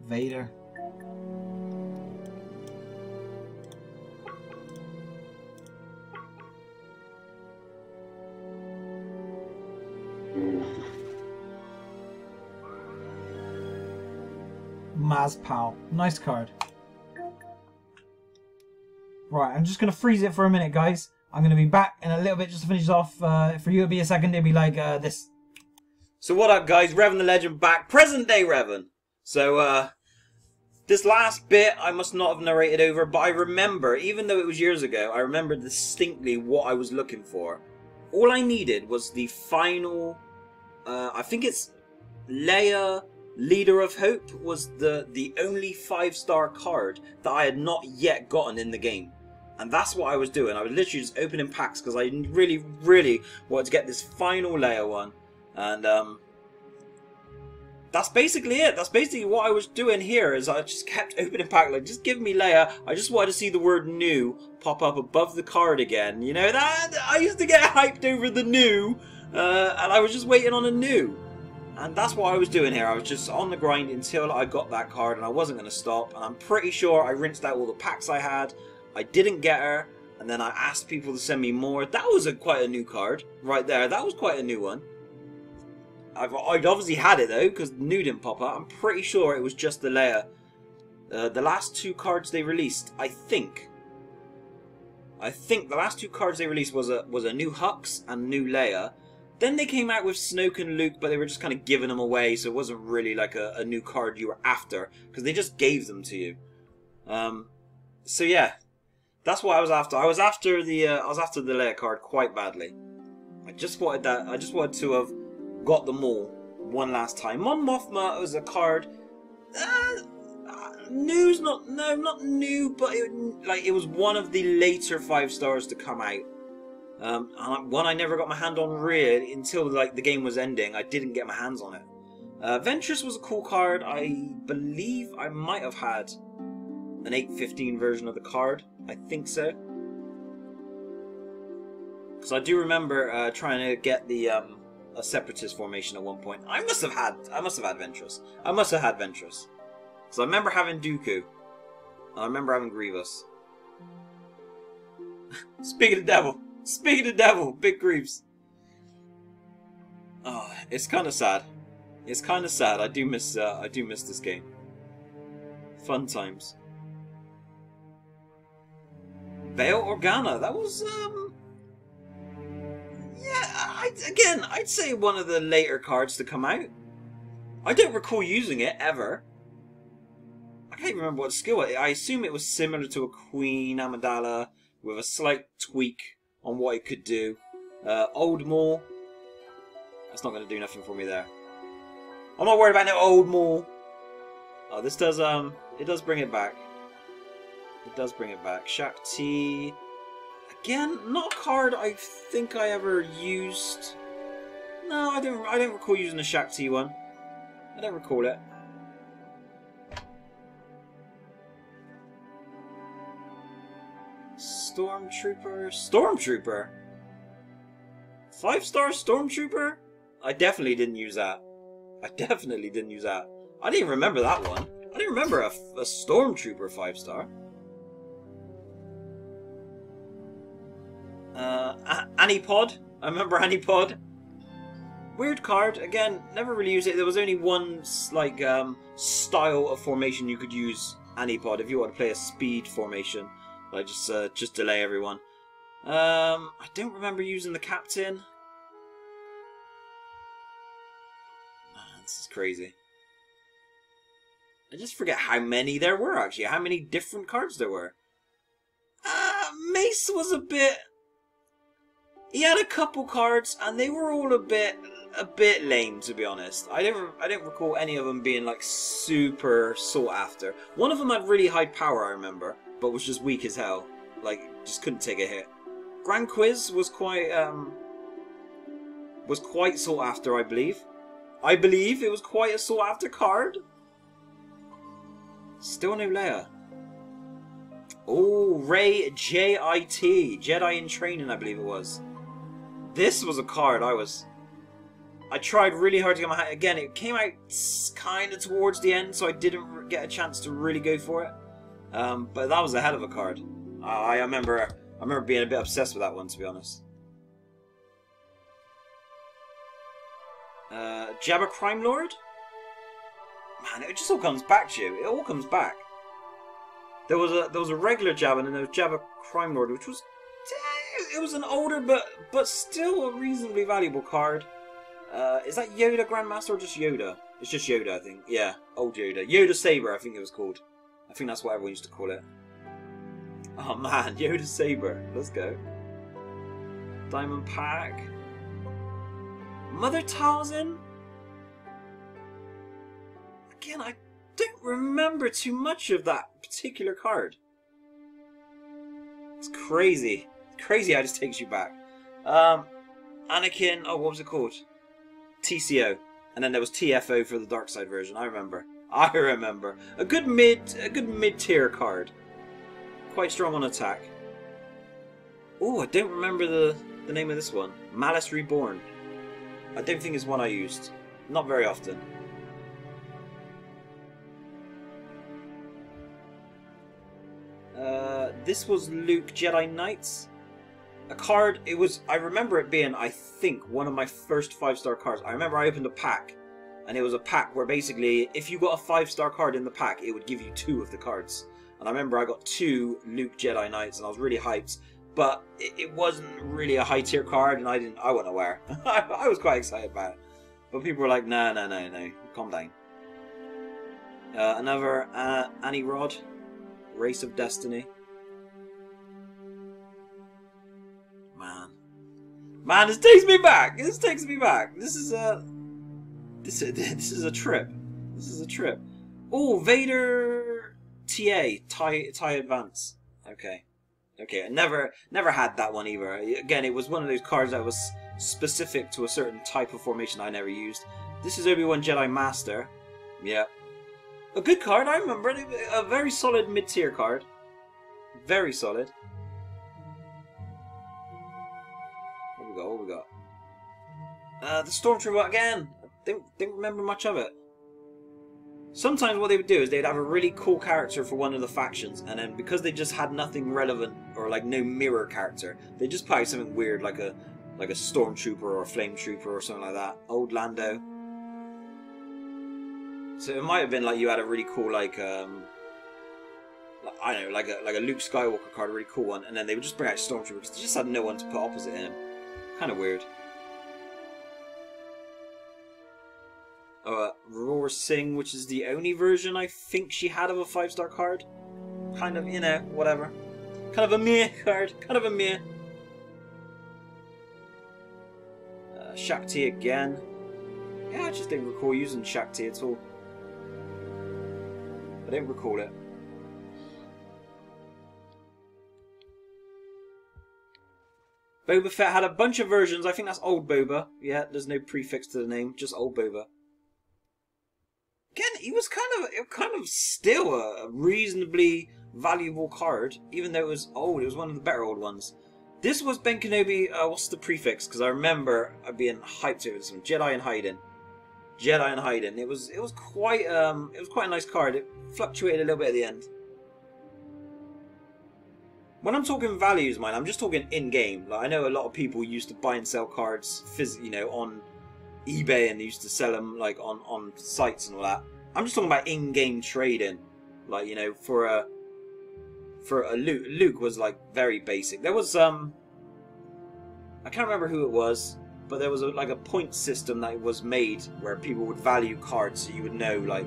Vader. Mazpal. Nice card. Right, I'm just going to freeze it for a minute, guys. I'm going to be back in a little bit just to finish off. For you, it'll be a second. It'll be like this. So what up, guys? Revan the Legend back. Present day Revan. So, this last bit I must not have narrated over, but I remember, even though it was years ago, I remember distinctly what I was looking for. All I needed was the final, I think it's Leia, Leader of Hope, was the only 5-star card that I had not yet gotten in the game. And that's what I was doing. I was literally just opening packs because I really, really wanted to get this final Leia one. And, that's basically it. That's basically what I was doing here, is I just kept opening pack, like, just give me Leia. I just wanted to see the word new pop up above the card again. You know, that I used to get hyped over the new, and I was just waiting on a new. And that's what I was doing here. I was just on the grind until I got that card, and I wasn't going to stop. And I'm pretty sure I rinsed out all the packs I had. I didn't get her. And then I asked people to send me more. That was quite a new card right there. That was quite a new one. I'd obviously had it though, because new didn't pop up. I'm pretty sure it was just the Leia. The last 2 cards they released, I think the last 2 cards they released was a new Hux and new Leia. Then they came out with Snoke and Luke, but they were just kind of giving them away, so it wasn't really like a new card you were after, because they just gave them to you. So yeah, that's what I was after. I was after the Leia card quite badly. I just wanted that. I just wanted to have got them all one last time. Mon Mothma was a card. New's not new, but it was one of the later 5 stars to come out. One I never got my hand on really until like the game was ending. I didn't get my hands on it. Ventress was a cool card. I believe I might have had an 815 version of the card. I think so. Because I do remember trying to get the a separatist formation at one point. I must have had Ventress. I must have had Ventress. So I remember having Dooku. I remember having Grievous. Speaking of the devil, Big Grieves. Oh, it's kind of sad. It's kind of sad. I do miss this game. Fun times. Bail Organa. That was yeah. I'd say one of the later cards to come out. I don't recall using it ever. I can't even remember what skill it. I assume it was similar to a Queen Amidala with a slight tweak on what it could do. Old Maul. That's not going to do nothing for me there. I'm not worried about no Old Maul. Oh, this does it does bring it back. It does bring it back. Shakti. Again, not a card I think I ever used. No, I don't recall using a Shakti one. I don't recall it. Stormtrooper? 5-star Stormtrooper? I definitely didn't use that. I didn't even remember that one. I didn't remember a Stormtrooper 5-star. Anipod. I remember Anipod. Weird card. Again, never really used it. There was only one like style of formation you could use Anipod if you want to play a speed formation. Like just delay everyone. I don't remember using the captain. Man, this is crazy. I just forget how many there were actually. How many different cards there were. Mace was a bit. He had a couple cards, and they were all a bit lame, to be honest. I don't recall any of them being like super sought after. One of them had really high power, I remember, but was just weak as hell. Like, just couldn't take a hit. Grand Quiz was quite sought after, I believe. I believe it was quite a sought after card. Still no Leia. Oh, Rey JIT, Jedi in Training, I believe it was. This was a card I tried really hard to get my hand. Again, it came out kind of towards the end, so I didn't get a chance to really go for it. But that was a hell of a card. I remember being a bit obsessed with that one, to be honest. Jabba Crime Lord? Man, it just all comes back to you. It all comes back. There was a regular Jabba, and then there was Jabba Crime Lord, which was it was an older but still a reasonably valuable card. Is that Yoda Grandmaster or just Yoda? It's just Yoda, I think. Yeah, old Yoda. Yoda Saber, I think it was called. I think that's what everyone used to call it. Oh man, Yoda Saber. Let's go. Diamond Pack. Mother Talzin? Again, I don't remember too much of that particular card. It's crazy. It's crazy how it just takes you back. Anakin, oh, what was it called? TCO. And then there was TFO for the dark side version. I remember. A good mid-tier card. Quite strong on attack. Oh, I don't remember the name of this one. Malice Reborn. I don't think it's one I used. Not very often. This was Luke Jedi Knights. A card, it was, I remember it being, I think, one of my first 5-star cards. I remember I opened a pack, and it was a pack where basically, if you got a 5-star card in the pack, it would give you 2 of the cards. And I remember I got 2 Luke Jedi Knights, and I was really hyped. But it wasn't really a high tier card, and I wasn't aware. I was quite excited about it. But people were like, no, calm down. Another Annie Rod, Race of Destiny. Man, this takes me back. This takes me back. This is a trip. This is a trip. Oh, Vader TIE Advance. Okay. I never had that one either. Again, it was one of those cards that was specific to a certain type of formation I never used. This is Obi-Wan Jedi Master. Yeah. A good card, I remember. A very solid mid-tier card. Very solid. What we got? The Stormtrooper again. Didn't remember much of it. Sometimes what they would do is they'd have a really cool character for one of the factions, and then because they just had nothing relevant or like no mirror character, they just put out something weird like a Stormtrooper or a Flame Trooper or something like that. Old Lando. So it might have been like you had a really cool like I don't know, like a Luke Skywalker card, a really cool one, and then they would just bring out Stormtrooper because they just had no one to put opposite him. Kind of weird. Aurora Singh, which is the only version I think she had of a 5-star card. Kind of, you know, whatever. Kind of a meh card. Kind of a meh. Shakti again. Yeah, I just didn't recall using Shakti at all. I didn't recall it. Boba Fett had a bunch of versions. I think that's Old Boba. Yeah, there's no prefix to the name. Just Old Boba. Again, he was kind of still a reasonably valuable card, even though it was old. It was one of the better old ones. This was Ben Kenobi. What's the prefix? Because I remember being hyped over this one. Jedi in Hiding. Jedi in Hiding. It was quite a nice card. It fluctuated a little bit at the end. When I'm talking values, man, I'm just talking in-game. Like, I know a lot of people used to buy and sell cards, you know, on eBay, and they used to sell them like on sites and all that. I'm just talking about in-game trading. Like, you know, for a Luke was like very basic. There was I can't remember who it was, but there was like a point system that was made where people would value cards, so you would know like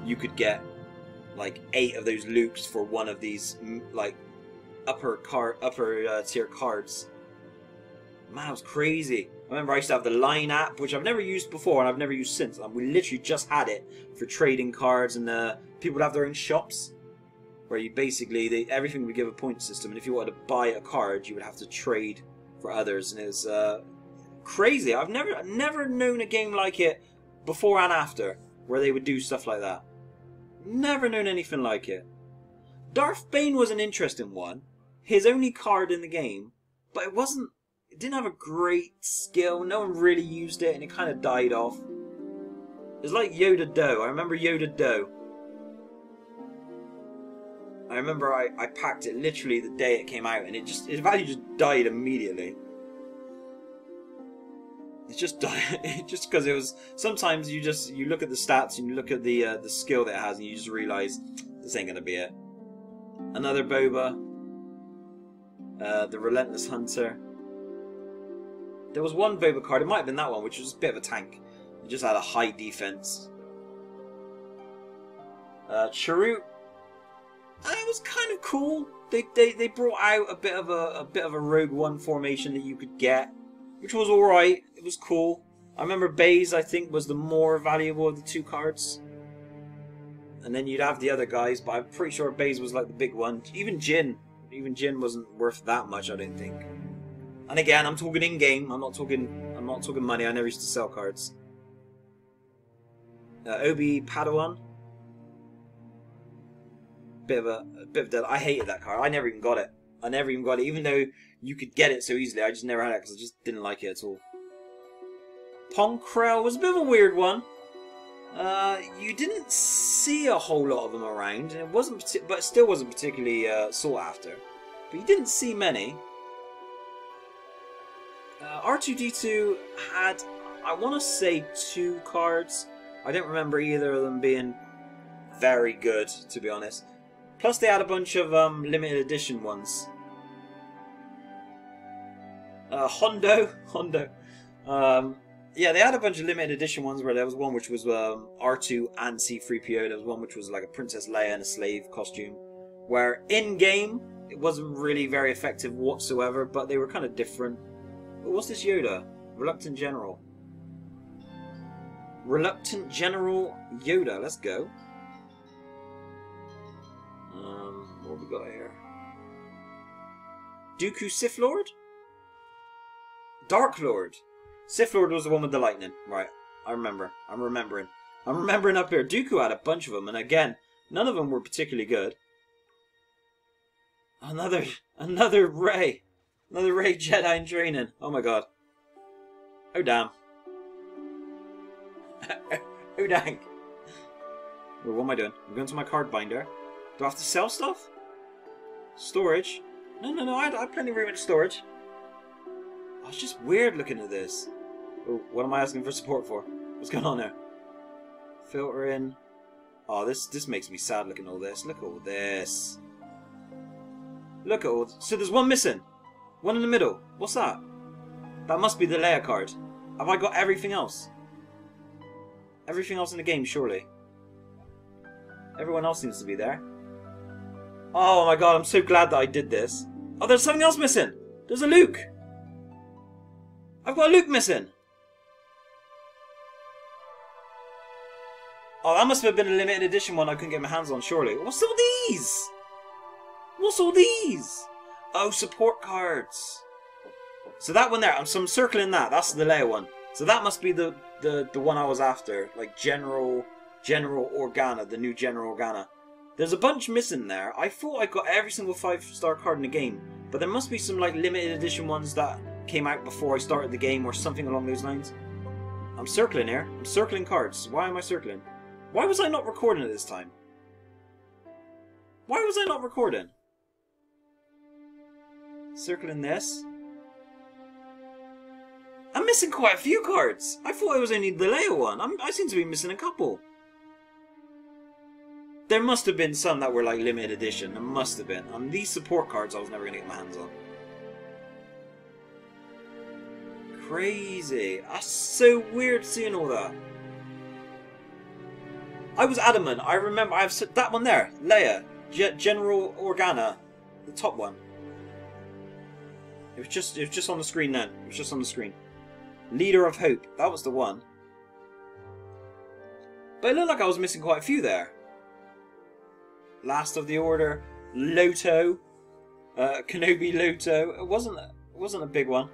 you could get like 8 of those Lukes for one of these like upper tier cards. Man, it was crazy. I remember I used to have the Line app, which I've never used before and I've never used since. We literally just had it for trading cards, and people would have their own shops where you basically everything would give a point system, and if you wanted to buy a card, you would have to trade for others, and it was crazy. I've never known a game like it before and after where they would do stuff like that. Never known anything like it. Darth Bane was an interesting one. His only card in the game, but it didn't have a great skill. No one really used it, and it kind of died off. It's like Yoda Doe. I remember Yoda Doe. I remember I packed it literally the day it came out, and its value just died immediately. It just died. Just because it was. Sometimes you look at the stats and you look at the skill that it has, and you just realise this ain't gonna be it. Another Boba. The Relentless Hunter. There was one Boba card, it might have been that one, which was a bit of a tank. It just had a high defense. Chirrut. It was kind of cool. They brought out a bit of a Rogue One formation that you could get, which was all right. It was cool. I remember Baze, I think, was the more valuable of the 2 cards. And then you'd have the other guys, but I'm pretty sure Baze was like the big one. Even Jin wasn't worth that much, I don't think. And again, I'm talking in-game. I'm not talking money. I never used to sell cards. Obi Padawan. Bit of dead. I hated that card. I never even got it. Even though you could get it so easily. I just never had it because I just didn't like it at all. Ponkrell was a bit of a weird one. You didn't see a whole lot of them around, and but it still wasn't particularly sought after. but you didn't see many. R2-D2 had, I want to say, 2 cards. I don't remember either of them being very good, to be honest. Plus they had a bunch of limited edition ones. Hondo. Yeah, they had a bunch of limited edition ones where there was one which was R2 and C-3PO. There was one which was like a Princess Leia in a slave costume. Where in-game, it wasn't really very effective whatsoever, but they were kind of different. But what's this Yoda? Reluctant General. Reluctant General Yoda. Let's go. What have we got here? Dooku Sith Lord? Dark Lord. Sith Lord was the one with the lightning. Right. I remember. I'm remembering up here. Dooku had a bunch of them, and again, none of them were particularly good. Another Rey. Another Rey Jedi in training. Oh my god. Oh damn. Oh dang. Well, what am I doing? I'm going to my card binder. Do I have to sell stuff? Storage? No, I have plenty of room in storage. Oh, it's just weird looking at this. Oh, what am I asking for support for? What's going on there? Filter in. Oh, this makes me sad looking at all this. Look at all this. Look at all this. So there's one missing. One in the middle. What's that? That must be the Leia card. Have I got everything else? Everything else in the game, surely. Everyone else seems to be there. Oh my god, I'm so glad that I did this. Oh, there's something else missing. There's a Luke. I've got a Luke missing. Oh, that must have been a limited edition one I couldn't get my hands on, surely. What's all these? What's all these? Oh, support cards. So that one there, so I'm circling that. That's the Leia one. So that must be the one I was after. Like General Organa, the new General Organa. There's a bunch missing there. I thought I got every single 5-star card in the game. But there must be some like limited edition ones that came out before I started the game or something along those lines. I'm circling here. I'm circling cards. Why am I circling? Why was I not recording at this time? Why was I not recording? Circling this. I'm missing quite a few cards. I thought I was only the Leia one. I seem to be missing a couple. There must have been some that were like limited edition. There must have been. On these support cards I was never going to get my hands on. Crazy. That's so weird seeing all that. I was adamant. I remember I have that one there. Leia. General Organa. The top one. It was just on the screen then. It was just on the screen. Leader of Hope. That was the one. But it looked like I was missing quite a few there. Last of the Order. Loto. Kenobi Loto. It wasn't a big one.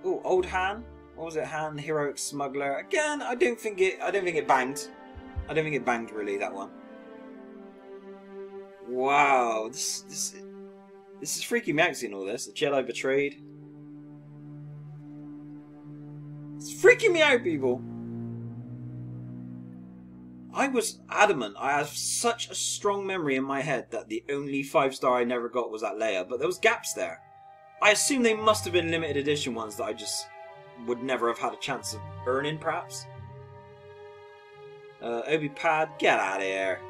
Oh, Old Han. What was it? Han, Heroic Smuggler. Again, I don't think it banged. I don't think it banged really, that one. Wow, this is freaking me out seeing all this. The Jedi Betrayed. It's freaking me out, people. I was adamant. I have such a strong memory in my head that the only 5-star I never got was that Leia, but there was gaps there. I assume they must have been limited edition ones that I just would never have had a chance of earning, perhaps. Obi Pad, get out of here.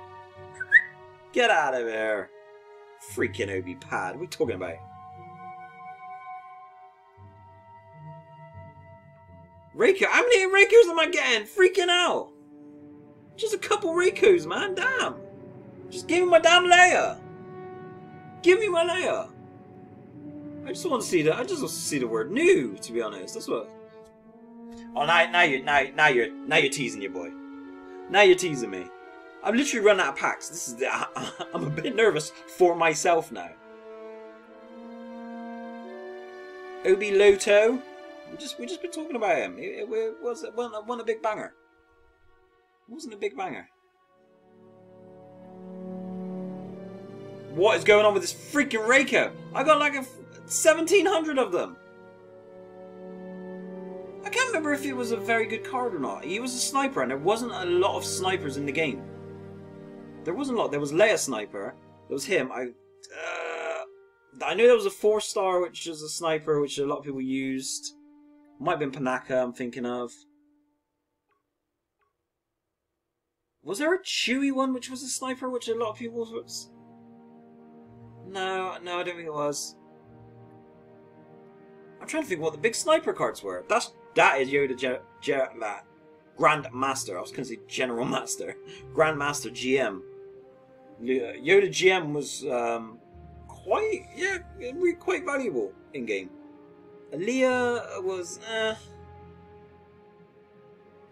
Get out of here. Freaking Obi Pad, what are we talking about? Reiko, how many Reikos am I getting? Freaking out. Just a couple Reikos, man, damn. Just give me my damn Leia. Give me my Leia. I just want to see the word new, to be honest. That's what. Oh, now you're teasing your boy. Now you're teasing me. I've literally run out of packs. I'm a bit nervous for myself now. Obi Loto. We just been talking about him. It wasn't a big banger. It wasn't a big banger. What is going on with this freaking Reiko? I got like 1,700 of them. I can't remember if it was a very good card or not. He was a sniper and there wasn't a lot of snipers in the game. There wasn't a lot. There was Leia Sniper. There was him. I know there was a 4-star, which was a sniper, which a lot of people used. Might have been Panaka, I'm thinking of. Was there a Chewie one, which was a sniper, which a lot of people was? No, I don't think it was. I'm trying to think what the big sniper cards were. That is Yoda Grand Master. I was going to say General Master. Grand Master GM. Yoda GM was quite valuable in game. Aaliyah was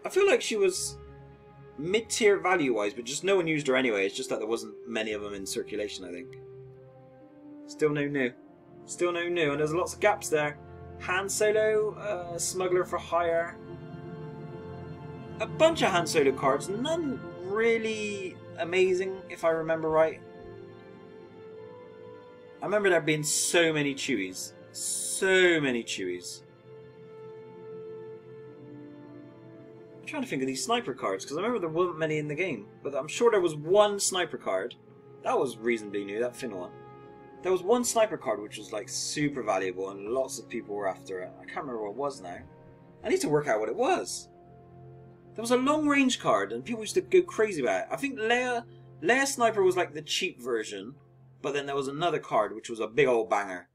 I feel like she was mid-tier value-wise, but just no one used her anyway. It's just that there wasn't many of them in circulation, I think. Still no new. Still no new, and there's lots of gaps there. Han Solo, Smuggler for Hire. A bunch of Han Solo cards, none really amazing, if I remember right. I remember there being so many Chewies. So many Chewies. I'm trying to think of these sniper cards, because I remember there weren't many in the game. But I'm sure there was one sniper card. That was reasonably new, that Finn one. There was one sniper card which was like super valuable and lots of people were after it. I can't remember what it was now. I need to work out what it was. There was a long range card and people used to go crazy about it. I think Leia Sniper was like the cheap version, but then there was another card which was a big old banger.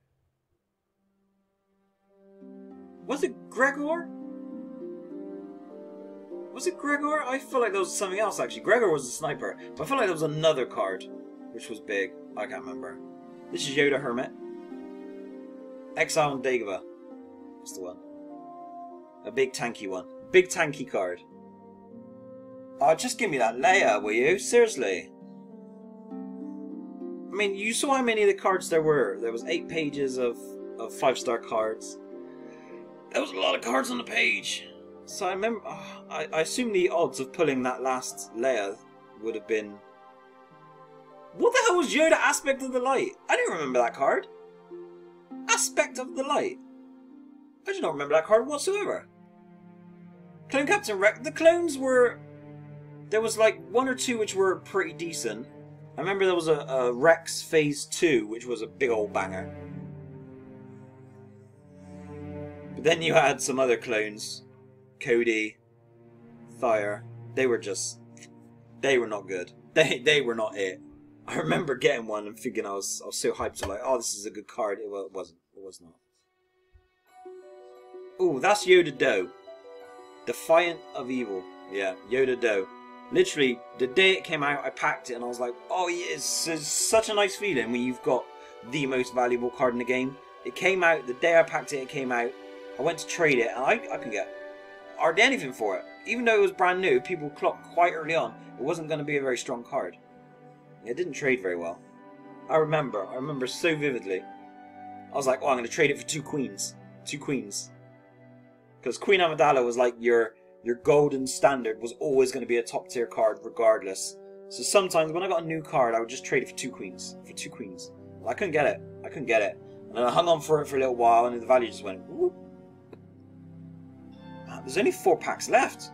Was it Gregor? Was it Gregor? I feel like there was something else actually. Gregor was a sniper, but I feel like there was another card which was big. I can't remember. This is Yoda Hermit. Exile on Dagobah. That's the one. A big tanky one. Big tanky card. Oh, just give me that Leia, will you? Seriously. I mean, you saw how many of the cards there were. There was 8 pages of 5-star cards. There was a lot of cards on the page. So I remember... I assume the odds of pulling that last Leia would have been... What the hell was Yoda Aspect of the Light? I didn't remember that card. Aspect of the Light. I do not remember that card whatsoever. Clone Captain Rex. The clones were... There was like 1 or 2 which were pretty decent. I remember there was a Rex Phase 2 which was a big old banger. But then you had some other clones. Cody. Thyre. They were just... They were not good. They were not it. I remember getting one and thinking I was so hyped to like, oh, this is a good card. It wasn't. It was not. Ooh, that's Yoda Doe. Defiant of Evil. Yeah, Yoda Doe. Literally, the day it came out, I packed it and I was like, oh, yeah, it's such a nice feeling when you've got the most valuable card in the game. It came out, the day I packed it, it came out. I went to trade it and I couldn't get hardly anything for it. Even though it was brand new, people clocked quite early on. It wasn't going to be a very strong card. It didn't trade very well. I remember so vividly. I was like, oh, I'm going to trade it for 2 queens. 2 queens. Because Queen Amidala was like your golden standard, was always going to be a top tier card regardless. So sometimes when I got a new card, I would just trade it for 2 queens. For 2 queens. Well, I couldn't get it. I couldn't get it. And then I hung on for it for a little while and the value just went, whoop. Man, there's only 4 packs left.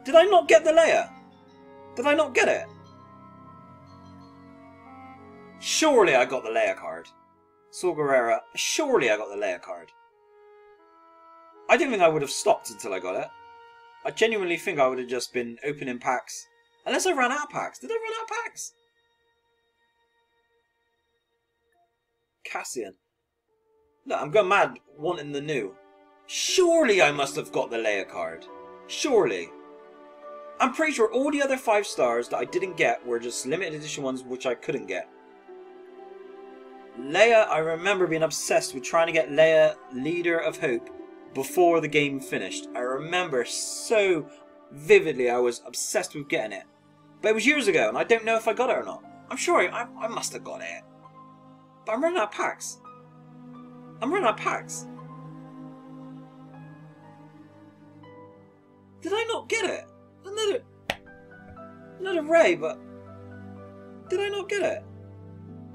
Did I not get the Leia? Did I not get it? Surely I got the Leia card. Saw Gerrera. Surely I got the Leia card. I didn't think I would have stopped until I got it. I genuinely think I would have just been opening packs. Unless I ran out of packs. Did I run out of packs? Cassian. Look, I'm going mad wanting the new. Surely I must have got the Leia card. Surely. I'm pretty sure all the other 5 stars that I didn't get were just limited edition ones which I couldn't get. Leia, I remember being obsessed with trying to get Leia Leader of Hope before the game finished. I remember so vividly I was obsessed with getting it. But it was years ago and I don't know if I got it or not. I'm sure I must have got it. But I'm running out of packs. I'm running out of packs. Did I not get it? Another Rey, but... Did I not get it?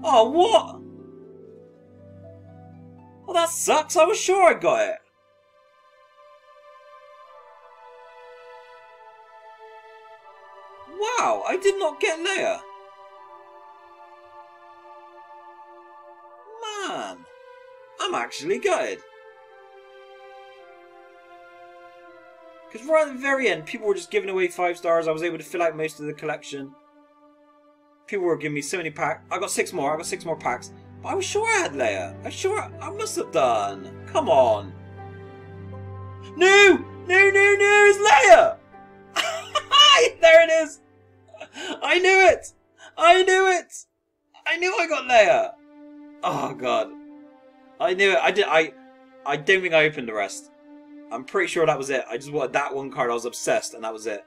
Oh, what? Well, that sucks. I was sure I got it. Wow, I did not get Leia. actually gutted. Because right at the very end, people were just giving away 5 stars. I was able to fill out most of the collection. People were giving me so many packs. I got 6 more. I got 6 more packs. But I was sure I had Leia. I must have done. Come on. No! No, no, no! It's Leia! There it is! I knew it! I knew it! I knew I got Leia! Oh, God. I knew it. I don't think I opened the rest. I'm pretty sure that was it. I just wanted that one card. I was obsessed, and that was it.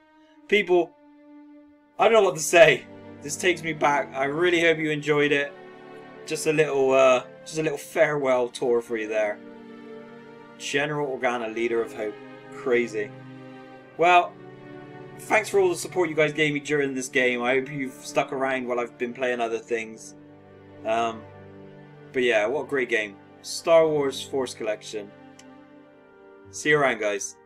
People, I don't know what to say. This takes me back. I really hope you enjoyed it. Just a little farewell tour for you there. General Organa, Leader of Hope. Crazy. Well, thanks for all the support you guys gave me during this game. I hope you've stuck around while I've been playing other things. But yeah, what a great game. Star Wars Force Collection. See you around, guys.